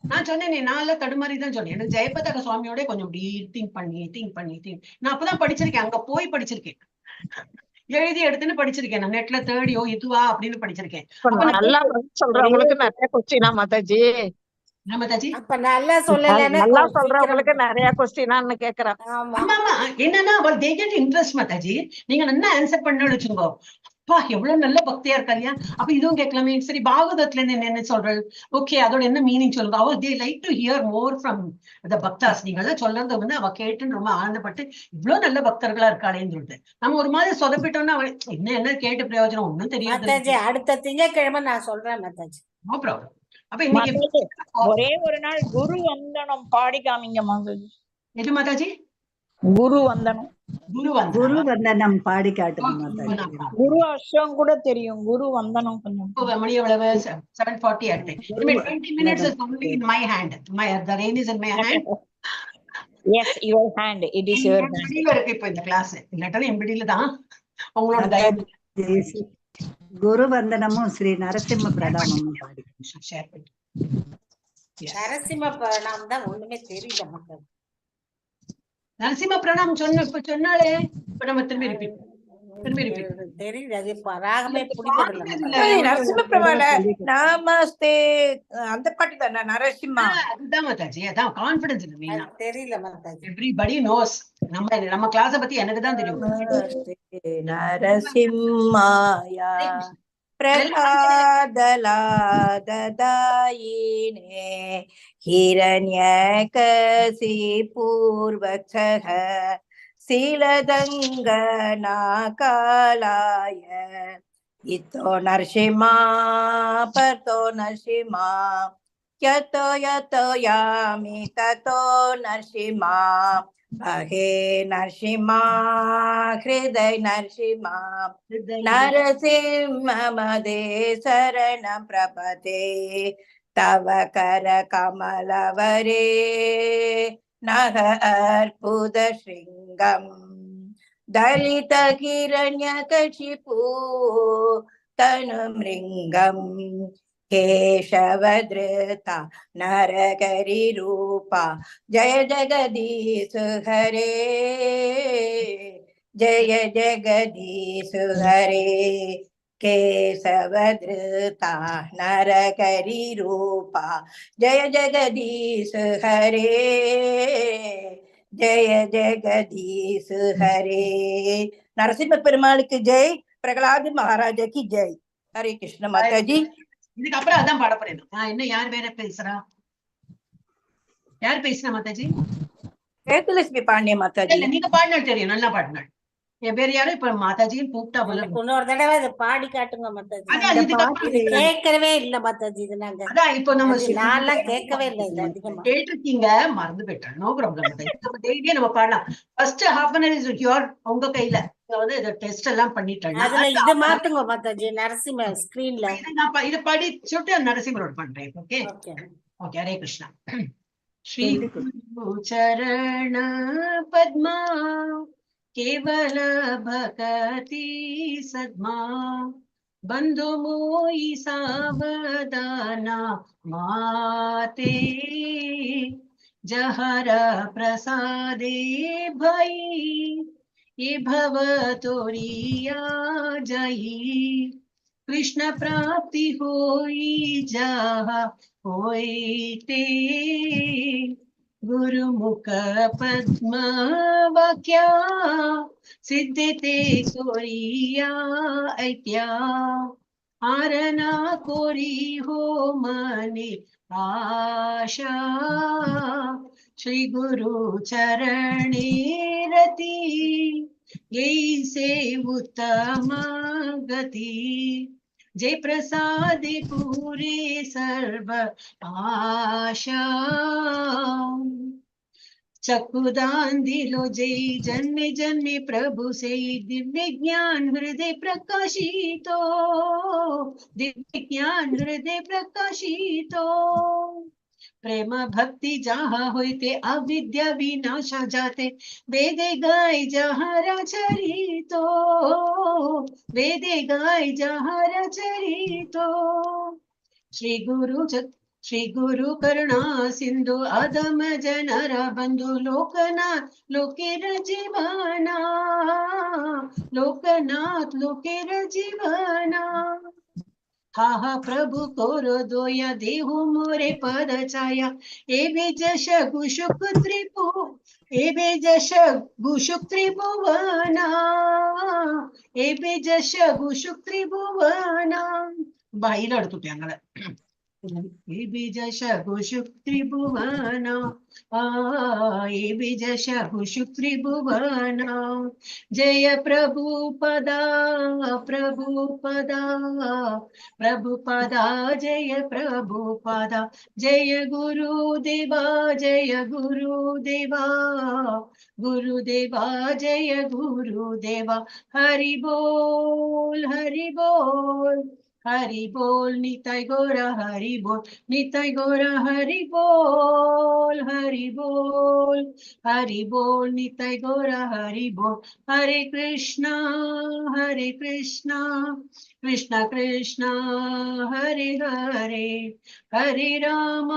நான் சொன்னேன், நான் எல்லாம் தடுமாறி தான் சொன்னேன். எனக்கு ஜெயபதா சுவாமியோட கொஞ்சம் திங்க் பண்ணி நான் அப்பதான் படிச்சிருக்கேன். அங்க போய் படிச்சிருக்கேன், எழுதி எடுத்துன்னு படிச்சிருக்கேன். நான் நெட்ல தேடியோ இதுவா அப்படின்னு படிச்சிருக்கேன். நல்லா சொல்றவங்களுக்கு நிறைய கொஸ்டினா மாதாஜி? என்ன மாதாஜி? அப்ப நல்லா சொல்லலைன்னா நல்லா சீக்கிரம். சொல்றவங்களுக்கு நிறைய கொஸ்டினான்னு கேக்குறேன். ஆமா ஆமா ஆமா என்னன்னா அவள் they get interest மாதாஜி. நீங்க நல்லா ஆன்சர் பண்ணணும்னு வச்சுக்கோ, அப்பா எவ்வளவு நல்ல பக்தியா இருக்கா இல்லையா, அப்ப இதுவும் கேட்கலாமே, சரி பாகவதத்துல இருந்து என்ன சொல்றது, ஓகே அதோட என்ன மீனிங் சொல்லுங்க. அவ they like to hear more from the பக்தாஸ். நீங்க எல்லாம் சொல்றது வந்து அவ கேட்டுன்னு ரொம்ப ஆனந்தப்பட்டு இவ்வளவு நல்ல பக்தர்களா இருக்காளேன்னு சொல்லிட்டு நம்ம ஒரு மாதிரி சொதப்பிட்டோம்னா அவள் என்ன கேட்டு பிரயோஜனம் ஒண்ணும் தெரியாது. மாதாஜி, அடுத்த திங்கட்கிழமை நான் சொல்றேன் மாதாஜி. No problem. அப்ப இன்னைக்கு மாதாஜி, ஒரே ஒரு நாள் குரு வந்தனம் பாடி காமிங்க மாதாஜி. எது மாதாஜி? குரு வந்தனம். குரு குரு வந்தனம். வந்தனம் பாடி காட்டுங்க மாதாஜி. குரு அஷ்டம் கூட தெரியும், குரு வந்தனம் கொஞ்சம். மணி எவ்வளவு? 7:40 ஆயிட்டு. 20 minutes is only in my hand. The rain is in my hand. Yes, your hand. It is your hand. இருக்கு இப்ப இந்த கிளாஸ். இல்லாட்டாலும் எம்பிடில தான் உங்களோட தயவு. குரு வந்தனமும் ஸ்ரீ நரசிம்ம பிரணாமமும் பாடி ஷேர் பண்ணி. நரசிம்ம பிரணாமம் தான் ஒண்ணுமே தெரியல மக்கள். நரசிம்ம பிரணாமம் சொன்னாலே இப்ப நம்ம திரும்பி ரிப்பீட் தெரியல, அது ராகமே பிடிப்பதில்லை. நரசிம்ம பிரபால நமஸ்தே அந்த பாட்டு தானே நரசிம்மா. அதுதான் மாதாஜி, அதான் கான்ஃபிடன்ஸ் இல்ல மெயினா. தெரியல மாதாஜி. Everybody knows. நம்ம கிளாஸ பத்தி எனக்கு தான் தெரியும். நரசிம்மாயா பிரஹ்லாதலாததாயினே ஹிரண்யகசிபூர்வக்ஷः சீலதங்கநாகாலாய இத்தோ நரசிம்மா பர்தோ நரசிம்மா யதோ யதோ யாமி ததோ நரசிம்மா பஹே நரசிம்மா ஹிருதய நரசிம்மா நரசிம்ம மதே சரணம் பிரபதே தவ கர கமலவரே நக அற்புத ஸ்ருங்கம் தலித கிரண்யகசிபு தனு மிருங்கம் கேசவத்ருதா நரகரி ரூபா ஜய ஜெகதீஷு ஹரே ஜய ஜெகதீஷு ஹரே கேசவத்ருதா நரகரி ரூபா ஜய ஜெகதீஷு ஹரே ஜய ஜெகதீஷு ஹரே. நரசிம்ம பெருமாளுக்கு ஜெய், பிரகலாத் மகாராஜாக்கு ஜெய். ஹரே கிருஷ்ண மாதாஜி. இதுக்கு அப்புறம் அதான் பாட போறேன். என்ன யார் வேற பேசுறா? யார் பேசுறா மாதாஜி? சேதுலட்சுமி பாண்டிய மாதாஜி. இல்ல நீங்க பாடினாள் தெரியும், நல்லா பாடினாள். என் பேர் யாரும் இப்ப மாதாஜின்னு கூப்பிட்டா போல. இன்னொரு தடவை அதை பாடி காட்டுங்க மாதாஜி. இது கேட்கவே இல்ல மாதாஜி. இது நாங்க அதான் இப்போ நம்ம நான்லாம் கேட்கவே இல்லை. இது அதிகமா கேட்டிருக்கீங்க, மறந்து போயிட்டேன். No problem. நம்ம டெய்லியே நம்ம பாடலாம். First half an hour is your உங்க கையில. வந்து இத டெஸ்ட் எல்லாம் பண்ணிட்டேன். அதுல இது மாத்துங்க மாதாஜி, நரசிம்ம ஸ்கிரீன்ல. நான் இத படிச்சுட்டு நரசிம்மரோட பண்றேன். Okay okay. ஹரே கிருஷ்ணா. ஸ்ரீ சரண பத்மா கேவல பகதி சத்மா बंधु मोई सावधाना माते जहर प्रसादे भई ये भव तोरिया जई कृष्ण प्राप्ति होई जहा होई ते गुरुमुख पद्म वाक्या सिद्धते कोरिया ऐत्या आरना कोरी हो मने आशा श्री गुरु चरणे रति यही से उत्तम गति जय प्रसाद पूरे सर्व आशा चकुदान दिलो जय जन्मे जन्मे प्रभु से दिव्य ज्ञान हृदय प्रकाशितो दिव्य ज्ञान हृदय प्रकाशितो प्रेम भक्ति जहाँ होते अविद्या विनाशा जाते वेदे गाय जहाँ रचरितो वेदे गाय जहाँ रचरितो श्री गुरु करुणा सिंधु अधम जनर बंधु लोकनाथ लोकेर जीवना लोकनाथ लोकेर जीवना हा हा प्रभु कोरो दोया देहु मोरे पद छाया ए बीज गुशुक त्रिभु ए बीज गुशुक त्रिभुवना ए बीज गुशुक त्रिभुवना बाईला എടുത്തുട്ടേ ഞങ്ങളെ ए बीज गुशुक त्रिभुवना ए बीज गुशुक त्रिभुवना जय प्रभुपदा प्रभुपदा प्रभुपदा जय प्रभुपदा जय गुरुदेवा जय गुरुदेवा गुरुदेवा जय गुरुदेवा हरि बोल हरि बोल हरि बोल निताय गौरा हरि बोल निताय गौरा हरि बोल हरि बोल निताय गौरा हरि बोल हरे कृष्णा कृष्ण कृष्ण हरे हरे हरे राम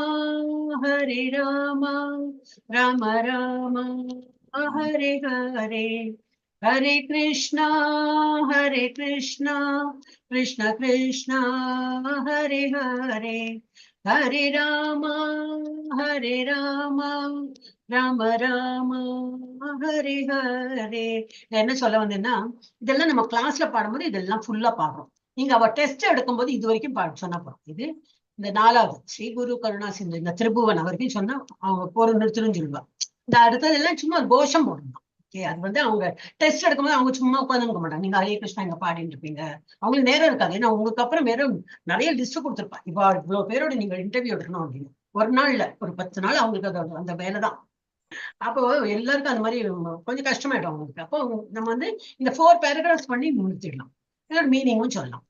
राम राम हरे हरे हरे कृष्णा कृष्ण कृष्ण हरे हरे हरे राम राम राम हरे हरे என்ன சொல்ல வந்தேன்னா இதெல்லாம் நம்ம கிளாஸ்ல பாடும்போது இதெல்லாம் ஃபுல்லா பாடுறோம் நீங்க அவ டெஸ்ட் எடுக்கும்போது இது வரைக்கும் சொன்னா போறோம் இது இந்த 4வது ஸ்ரீ குரு கருணா சிந்து இந்த திரிபுவன் வரைக்கும் சொன்னா அவங்க போற தெரிஞ்சிருவா இந்த அடுத்ததெல்லாம் சும்மா கோஷம் போடணும் ஓகே அது அவங்க டெஸ்ட் எடுக்கும்போது அவங்க சும்மா உட்காந்துருக்க மாட்டாங்க நீங்க ஹரே கிருஷ்ணா இங்க பாடிட்டு இருப்பீங்க அவங்களுக்கு நேரம் இருக்காது ஏன்னா உங்களுக்கு அப்புறம் நிறைய லிஸ்ட் கொடுத்துருப்பா இப்போ இவ்வளவு பேரோட நீங்க இன்டர்வியூ எடுக்கணும் அப்படின்னு ஒரு நாள்ல ஒரு 10 நாள் அவங்களுக்கு அந்த வேலைதான் அப்போ எல்லாருக்கும் அந்த மாதிரி கொஞ்சம் கஷ்டமாயிடும் அவங்களுக்கு அப்போ நம்ம இந்த 4 பேராகிராஃப்ஸ் பண்ணி முடிச்சிடலாம் இதோட மீனிங்கும் சொல்லலாம்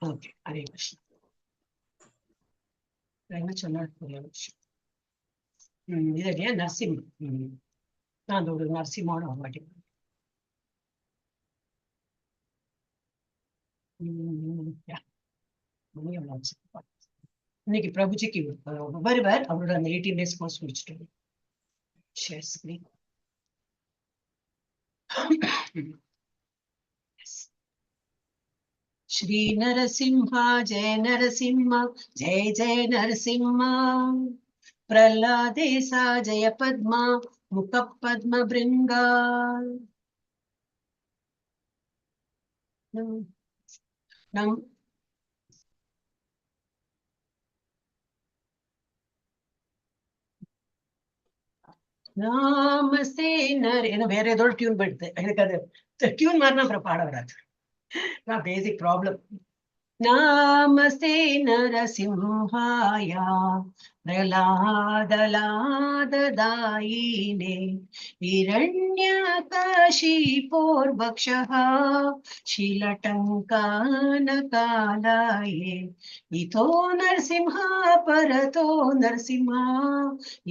ஓகே ஹரே கிருஷ்ணா என்ன சொன்ன விஷயம் இது இல்லையா நரசிம்மன் நான் அந்த ஒரு நரசிம்மோட வாட்டி இன்னைக்கு பிரபுஜிக்கு வருவார் அவரோட அந்த 18 days கோர்ஸ் முடிச்சுட்டு share screen. Shri Narasimha Jai Narasimha Jai Jai Narasimha Praladesa Jaya Padma Mukha Padma Bringa நமஸ்தே என்ன வேற ஏதோ டியூன் போயிடுது எனக்கு அது டியூன் மாதிரினா அப்புறம் பாட வராது நான் பேசிக் ப்ராப்ளம் நமஸ்தே நரசிம்ஹாய प्रह्लादलाददायिने हिरण्यकशिपोर्वक्षः शीलटङ्कानकालाये इतो नरसिंहा परतो नरसिंहा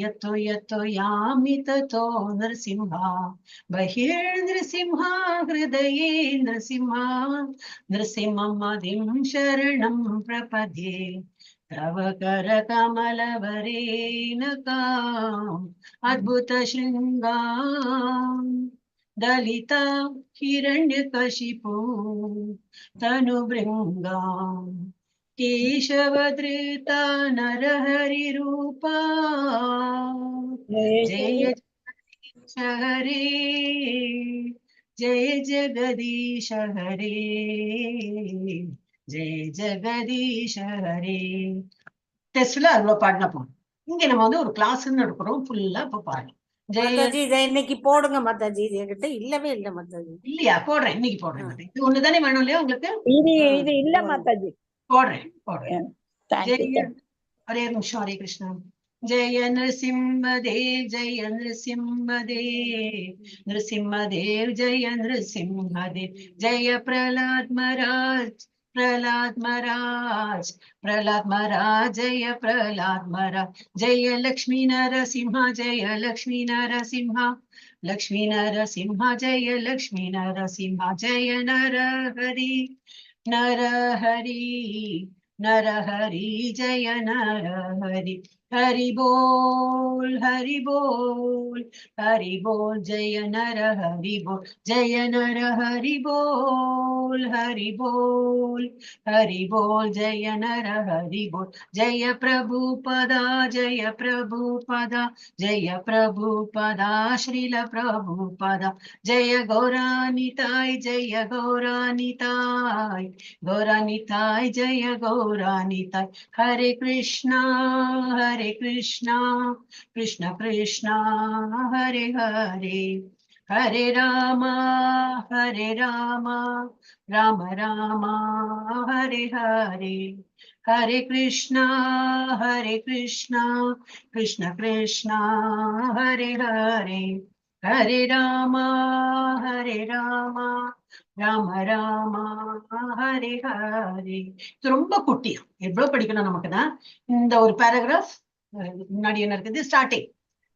यतो यतो यामि ततो नरसिंहा बहिर्नृसिंहा हृदये नरसिंहा नृसिंहमदिं शरणं प्रपद्ये तव करकमलवरेणकाम् अद्भुतशृङ्गाम् दलिता हिरण्यकशिपो तनुभृङ्गाम् केशवधृता नरहरिरूपा जय जगदीश हरे जय जगदीश हरे जय जगदीश हरे டெஸ்ட்ல அவ்வளவு பாடினா போதும் இங்க நம்ம ஒரு கிளாஸ்ன்னு எடுக்கிறோம் ஃபுல்லா இப்ப பாடணும் மாதாஜி இதை இன்னைக்கு போடுங்க மாதாஜி இது என்கிட்ட இல்லவே இல்ல மாதாஜி இல்லையா போடுறேன் இன்னைக்கு போடுறேன் இது ஒண்ணுதானே வேணும் இல்லையா உங்களுக்கு இது இல்ல மாதாஜி போடுறேன் தேங்க்யூ हरे निमिषம் हरे कृष्णा जय नृसिंहदेव नृसिंहदेव जय नृसिंहदेव जय प्रहलाद महाराज जय प्रहलाद महाराज जय लक्ष्मी नरसिंह जय लक्ष्मी नरसिंह जय लक्ष्मी नरसिंह जय नरहरि नरहरि जय नरहरि हरि बोल हरि बोल हरि बोल जय नर हरि बोल जय नर हरि बोल हरि बोल जय नर हरि बोल जय प्रभुपदा जय प्रभुपदा श्रील प्रभुपदा जय गौरानिताय गौरानिताय जय गौरानिताय हरे कृष्णा कृष्ण कृष्ण हरे हरे हरे राम राम राम हरे हरे हरे कृष्णा कृष्ण कृष्ण हरे हरे हरे राम ராம ராம ஹரே ஹரே. இது ரொம்ப குட்டியா, எவ்வளவு படிக்கணும் நமக்குன்னா. இந்த ஒரு பேராகிராஃப் முன்னாடி என்ன இருக்குது, ஸ்டார்டிங்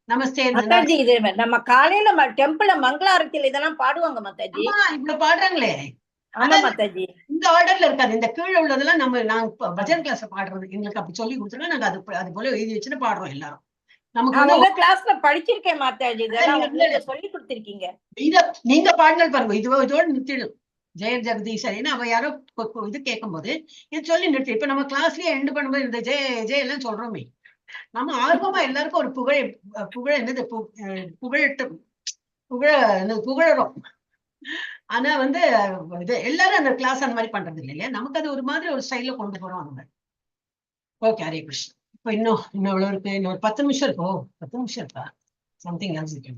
நமஸ்தே. மாதாஜி இது நம்ம காலையில டெம்பிள்ல மங்களாரத்தில இதெல்லாம் பாடுவாங்க மாதாஜி. இவ்வளவு பாடுறாங்களே. ஆமா மாதாஜி. இந்த ஆர்டர்ல இருக்காது, இந்த கீழே உள்ளதெல்லாம் நம்ம நாங்க பஜன் கிளாஸ் பாடுறது எங்களுக்கு அப்படி சொல்லி கொடுத்துருக்கோம். நாங்க அது போல எழுதி வச்சுட்டு பாடுறோம் எல்லாரும். நமக்கு உங்க கிளாஸ்ல படிச்சிருக்கேன் மாதாஜி, இதெல்லாம் நீங்க சொல்லி கொடுத்திருக்கீங்க. நீங்க பாடினது பாருங்க, இதோட நிறுத்திடும். ஜெய ஜெகதீஷ் அவ யாரோ இது கேட்கும் போது இது சொல்லி நிறுத்தி. இப்ப நம்ம கிளாஸ்லயே எண்டு பண்ணும்போது இந்த ஜெய எல்லாம் சொல்றோமே, நம்ம ஆர்வமா எல்லாருக்கும் ஒரு புகழறோம். ஆனா வந்து இது எல்லாரும் அந்த கிளாஸ் அந்த மாதிரி பண்றது இல்லையா, நமக்கு அது ஒரு மாதிரி ஒரு ஸ்டைல்ல கொண்டு போறோம் அந்த மாதிரி. ஓகே, ஹரே கிருஷ்ணா. இப்ப இன்னும் எவ்வளவு இருக்கு, இன்னொரு 10 நிமிஷம் இருக்கும். 10 நிமிஷம் இருக்கா? சம்திங் எல்ஸ் இருக்கு.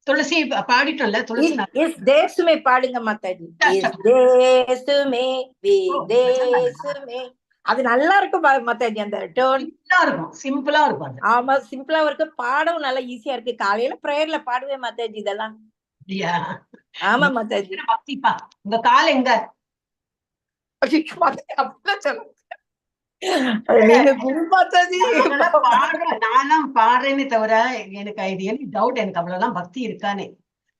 துளசி பாடிட்டோம்ல, துளசி இஸ் தேசுமே பாடுங்க மாதாஜி. இஸ் தேசுமே விதேசுமே, அது நல்லா இருக்கும் மாதாஜி. அந்த டோன் இருக்கும், சிம்பிளா இருக்கும். ஆமா, சிம்பிளா இருக்கு, பாடவும் நல்லா ஈஸியா இருக்கு. காலையில பிரேயர்ல பாடுவேன் மாதாஜி இதெல்லாம். ஆமா மாதாஜி. பக்திப்பா, உங்க கால் எங்க? அப்படிலாம் சொல்ல நீங்க குரு மாதாஜி. நான்லாம் பாடுறேன்னு தவிர எனக்கு இது என்ன டவுட், எனக்கு அவ்வளவுதான் பக்தி இருக்கானே.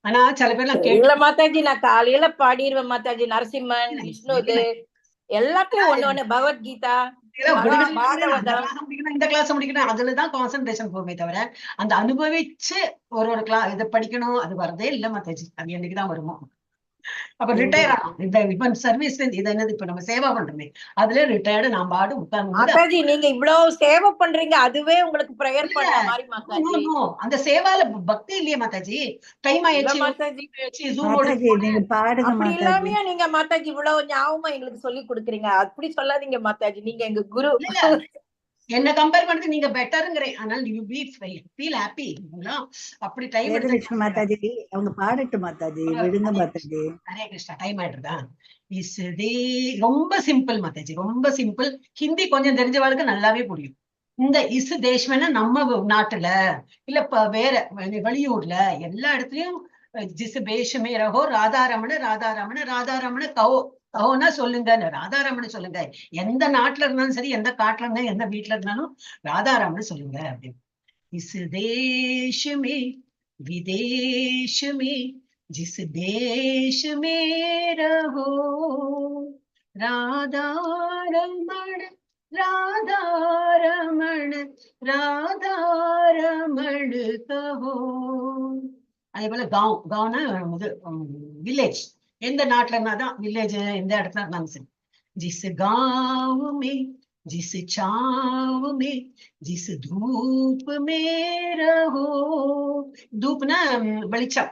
ஆனா சில பேர்லாம் கேட்கல மாதாஜி. நான் காலையில பாடிடுவேன் மாதாஜி. நரசிம்மன், விஷ்ணுது எல்லாத்தையும் ஒண்ணு பகவத்கீதா, இந்த கிளாஸ் முடிக்கணும், அதுலதான் கான்சென்ட்ரேஷன் போகுமே தவிர அந்த அனுபவிச்சு ஒரு கிளாஸ் இதை படிக்கணும் அது வரதே இல்ல மாதாஜி. அது என்னைக்குதான் வருமோ. அப்ப ரிட்டையர் ஆகும். இப்ப சர்வீஸ்ல இது என்னது, இப்ப நம்ம சேவா பண்றோமே அதுல ரிட்டையர்டு நான் பாடு உட்கார்ந்து. மாதாஜி நீங்க இவ்வளவு சேவை பண்றீங்க, அதுவே உங்களுக்கு பிரேயர் பண்ற மாதிரி மாதாஜி. அந்த சேவால பக்தி இல்லையே மாதாஜி. டைம் ஆயிடுச்சு மாதாஜி, நீங்க பாடுங்க அப்படி மாதாஜி. இல்லாம நீங்க மாதாஜி இவ்வளவு ஞாபகமா எங்களுக்கு சொல்லி கொடுக்குறீங்க. அப்படி சொல்லாதீங்க மாதாஜி, நீங்க எங்க குரு. என்ன கம்பேர் பண்ணது நீங்க பெட்டர்ங்கிறேன். ஆனால் யூ பீ ஃபீல் ஹாப்பி. அப்படி டைம் எடுத்து மாதாஜி அவங்க பாடட்டும் மாதாஜி, விடுங்க மாதாஜி. ஹரே கிருஷ்ணா. டைம் ஆயிடுதா? ரொம்ப சிம்பிள் மாதாஜி, ரொம்ப சிம்பிள். ஹிந்தி கொஞ்சம் தெரிஞ்சவளுக்கு நல்லாவே புரியும். இந்த இஸ் தேஷ்மன்னா நம்ம நாட்டுல இல்ல வேற வெளியூர்ல எல்லா இடத்துலயும் ஜிஸ் பேஷமே ரகோ ராதாரமண கஹோன்னா சொல்லுங்க, ராதாராமன் சொல்லுங்க. எந்த நாட்டுல இருந்தாலும் சரி, எந்த காட்டுல இருந்தாலும், எந்த வீட்டுல இருந்தாலும் ராதாராமன் சொல்லுங்க அப்படின்னு. இஸ் தேஷ்மே விதேஷ்மே ஜிஸ் தேஷ்மே ரஹோ ராதாரமண கஹோ. அதே போல கவுனா வில்லேஜ், எந்த நாட்டுல இருந்தாதான் வில்லேஜ், எந்த இடத்துல இருந்தாலும் சரி. जिस गांव में जिस छाव में जिस धूप में रहो. धूपना வெளிச்சம்,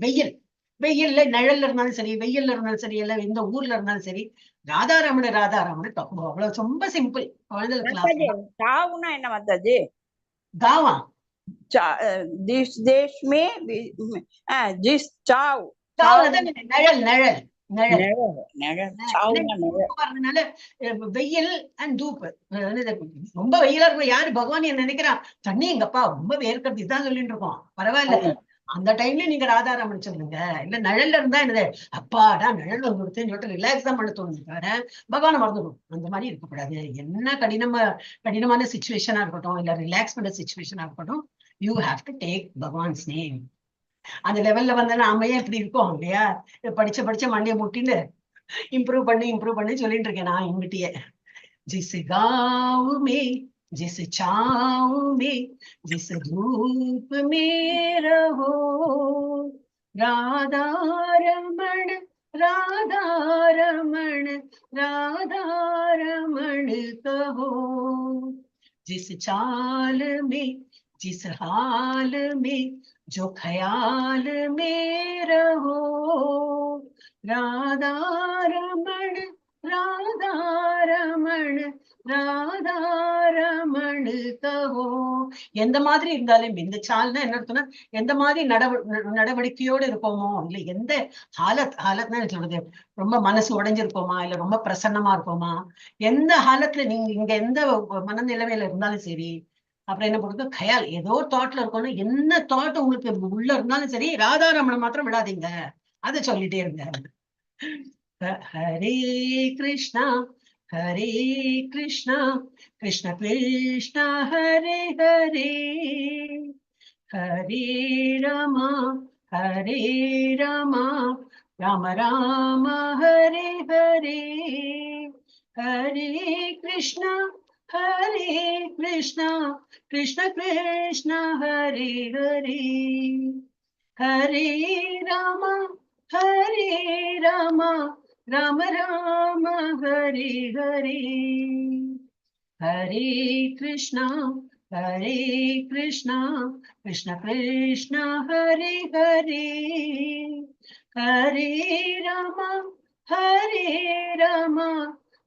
வெயில். வெயில்ல நிழல்ல இருந்தாலும் சரி, வெயில்ல இருந்தாலும் சரி, இல்ல எந்த ஊர்ல இருந்தாலும் சரி, ராதாரமண அவ்வளவு ரொம்ப சிம்பிள். சாவுனா என்ன மாதாஜி? गावा जिस देश में जिस चाव நிழல் நிழல் வெயில் அண்ட் தூப்பு. ரொம்ப வெயிலா இருக்கும், யாரு பகவான் என்ன நினைக்கிறான், தண்ணி எங்கப்பா ரொம்ப வேர்க்கிறது, இதுதான் சொல்லிட்டு இருக்கோம். பரவாயில்ல, அந்த டைம்ல நீங்க ராதாராமன் சொல்லுங்க. இல்ல நிழல்ல இருந்தா என்னது, அப்பாடா நிழல் வந்துருச்சுன்னு சொல்லிட்டு ரிலாக்ஸ் தான் பண்ண தோணுது தவிர பகவானை மறந்துடும். அந்த மாதிரி இருக்கக்கூடாது. என்ன கடினமான சிச்சுவேஷனா இருக்கட்டும், இல்ல ரிலாக்ஸ் பண்ண சிச்சுவேஷனா இருக்கட்டும், you have to take Bhagavan's name. அந்த லெவல்ல வந்து நாம ஏன் இப்படி இருக்கோம் இல்லையா, படிச்ச மண்டையை முட்டின்னு இம்ப்ரூவ் பண்ணி சொல்லிட்டு இருக்கேன் நான் இங்கிட்டயே. जिस गांव में जिस छाँव में जिस धूप में रहो, राधा रमण राधा रमण राधा रमण कहो। जिस चाल में जिस हाल में जो ख्याल में रहो, राधा रमण राधा रमण ராதா ரமண கஹோ. எந்த மாதிரி இருந்தாலும் இந்த சால்னா என்ன அர்த்தம்னா எந்த மாதிரி நடவடிக்கையோடு இருப்போமோ, இல்ல எந்த ஹாலத்னா எனக்கு சொல்றது, ரொம்ப மனசு உடைஞ்சிருப்போமா இல்ல ரொம்ப பிரசன்னமா இருப்போமா, எந்த ஹாலத்துல நீங்க இங்க எந்த மனநிலைமையில இருந்தாலும் சரி, அப்புறம் என்ன பண்ணுறது, கயால் ஏதோ தாட்ல இருக்கணும், என்ன தாட் உங்களுக்கு உள்ள இருந்தாலும் சரி, ராதாரமணம் மாத்திரம் விடாதீங்க, அதை சொல்லிட்டே இருங்க. ஹரே கிருஷ்ணா ஹரே கிருஷ்ணா கிருஷ்ண கிருஷ்ணா ஹரே ஹரே, ஹரே ராமா ஹரே ராமா ராம ராம ஹரே ஹரே, ஹரே கிருஷ்ணா கிருஷ்ண கிருஷ்ண ஹரே ஹரே, ஹரே ராமா ராம ராம ஹரே ஹரே, ஹரே கிருஷ்ணா கிருஷ்ண கிருஷ்ண ஹரே ஹரே, ஹரே ராமா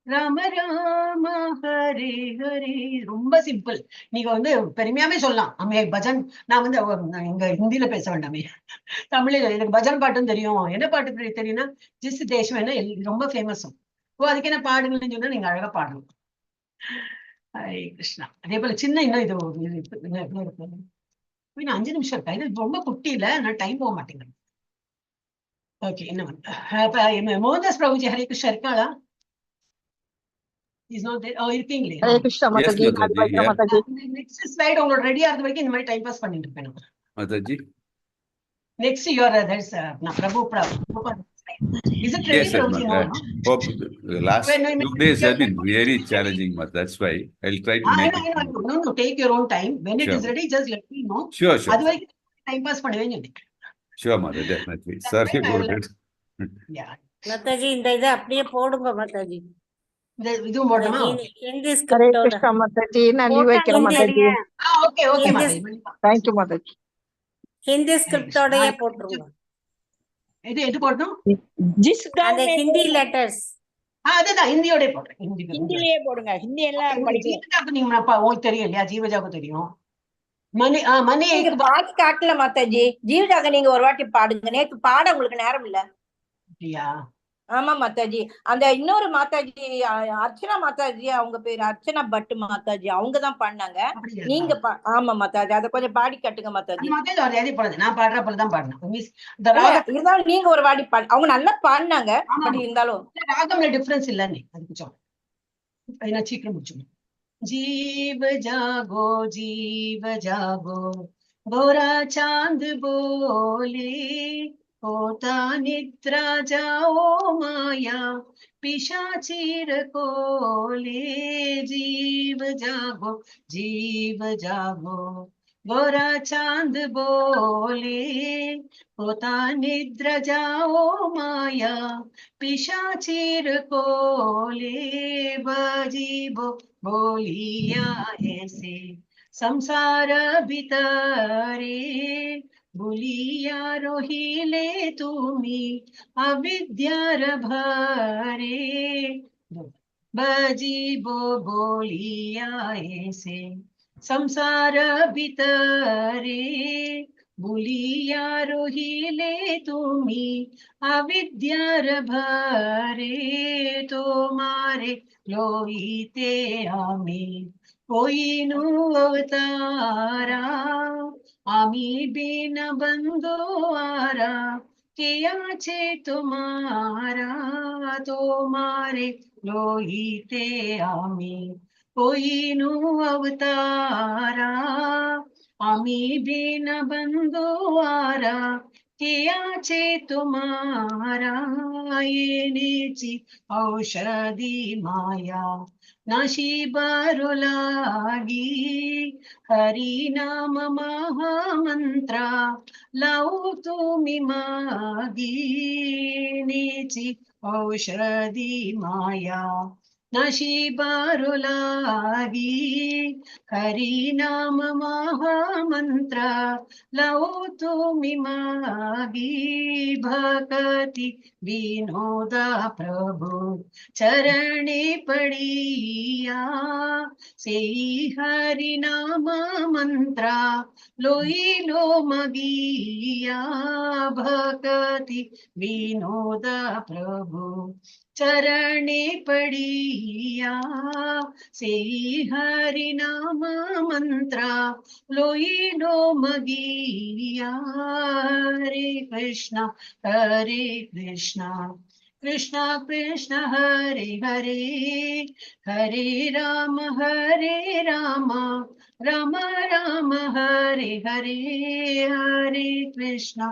ராம ராம ஹரே ஹரே. ரொம்ப சிம்பிள். நீங்க பெருமையாவே சொல்லலாம், அம்மே பஜன். நான் இங்க ஹிந்தியில பேச வேண்டாமே, தமிழ்ல எனக்கு பஜன் பாட்டும் தெரியும். என்ன பாட்டு தெரியும்னா ஜிஸ் தேசம் என்ன ரொம்ப ஃபேமஸும். அதுக்கு என்ன பாடுங்கன்னு சொன்னா நீங்க அழகா பாடணும். ஹரே கிருஷ்ணா. அதே போல சின்ன இன்னும் இது 5 நிமிஷம் இருக்கா, இது ரொம்ப குட்டி இல்ல, நான் டைம் போக மாட்டேங்கிறேன். ஓகே, என்ன மோகன்தாஸ் பிரபுஜி ஹரே கிருஷ்ணா இருக்காளா? இருக்கீங்களே. ஹரே கிருஷ்ணா மாதாஜி. நெக்ஸ்ட் ஸ்லைடு உங்களோட ரெடியா இருந்த வரைக்கும் இந்த மாதிரி டைம் பாஸ் பண்ணிட்டு இருப்பேன் Mataji. Next, there's Prabhupada. Is it ready? Yes, hope the last few days have been very challenging, that's why I'll try to make it. No, take your own time. When it is ready, just let me know. Sure. Otherwise, time pass பண்ணுவேன். Sure, mother, definitely. Sorry about it. Yeah. Mataji, இந்த இதை அப்படியே போடுங்க மாதாஜி. இதுவும் போடுமா? ஹிந்தி ஹரே ஸ்கிரிப்டோட. கிருஷ்ணா மாதாஜி. நான் leave வைக்கிறேன் Mataji. Okay Mataji. Thank you Mataji. Hindi ஸ்கிரிப்டோடயே போட்டுருங்க. எது போடணும்? அந்த ஹிந்தி லெட்டர்ஸ். அதுதான் ஹிந்தியோட போடுறேன். ஹிந்திலேயே போடுங்க. ஹிந்தி எல்லாம் படிக்கலாம். நீங்க உங்களுக்கு தெரியும் இல்லையா, ஜீவஜாவுக்கு தெரியும். மணி நீங்க பாடி காட்டல மாதாஜி. ஜீவஜாக நீங்க ஒரு வாட்டி பாடுங்க. நேத்து பாட உங்களுக்கு நேரம் இல்ல. அப்படியா? ஆமா மாதாஜி. அந்த இன்னொரு மாதாஜி அர்ச்சனா மாதாஜி, அவங்க பேரு அர்ச்சனா பட்டு மாதாஜி, அவங்கதான் பாடினாங்க. நீங்க ஆமா மாதாஜி, அத கொஞ்சம் பாடி காட்டுங்க மாதாஜி. நான் பாடுற போலதான் பாடினேன். இருந்தாலும் நீங்க ஒரு வாடி பாடு. அவங்க நல்லா பாடினாங்க, பட் இருந்தாலும் ராகம்ல டிஃபரன்ஸ் இல்லன்னு அதுக்கு சொல்றேன். சீக்கிரம் முடிச்சுக்கணும். जीव जागो गोरा चांद बोले, होता निद्रा जाओ माया पिशाचीर कोले। जीव जागो गोरा चांद बोले, होता निद्रा जाओ माया पिशाचीर कोले। बजीबो बोलिया ऐसे संसार बितारे, बोलिया रोहिले तुमी अविद्यार भारे। बजीबो बोलिया ऐसे संसार बितारे, बोलिया रोहिले तुमी अविद्यार भारे। तुम्हारे लोईते आमी कोईनु अवतारा, आमी बिन बंदो आरा कियाचे तुम्हारा। तुम्हारे लोईते आमी कोईनु अवतारा, आमी बिन बंदो आरा किया चे तुम्हारा येनेची औषधी माया नाशी बारू लागी हरी नाम महामंत्रा लावू तुम्ही मागी नेची औषधी माया नाशी बारू लागी हरी नाम महामंत्रा लावू तुम्ही मागी भक्ती विनोदा प्रभु चरणे पडिया सेई हरि नाम मंत्रा लोईलो मगिया भक्ती विनोदा प्रभु चरणे पडिया सेई हरि नाम मंत्रा लोईलो मगिया हरे कृष्णा कृष्णा कृष्ण हरे हरे हरे राम राम राम हरे हरे हरे कृष्णा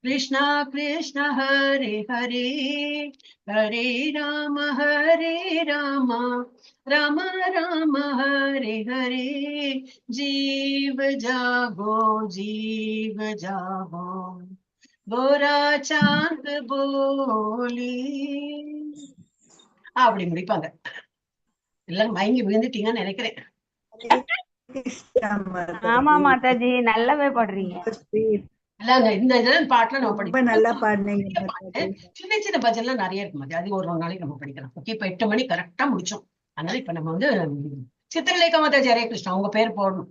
कृष्णा कृष्ण हरे हरे हरे राम राम राम हरे हरे जीव जागो गोरा चांद बोली அப்படி முடிப்பாங்க. எல்லாம் மயங்கி விழுந்துட்டீங்கன்னு நினைக்கிறேன். ஆமா மாதாஜி, நல்லாவே பாடுறீங்க. இந்த இதெல்லாம் பாட்டுல நம்ம படிப்போம். நல்லா பாடுனீங்க. சின்ன சின்ன பஜன்லாம் நிறைய இருக்கு மாதிரி, அது ஒரு நாளைக்கு நம்ம படிக்கலாம். ஓகே, இப்ப 8 மணி கரெக்டா முடிச்சோம். அதனால இப்ப நம்ம சித்திரலேகா மாதாஜி ஹரே கிருஷ்ணா உங்க பேர் போடணும்.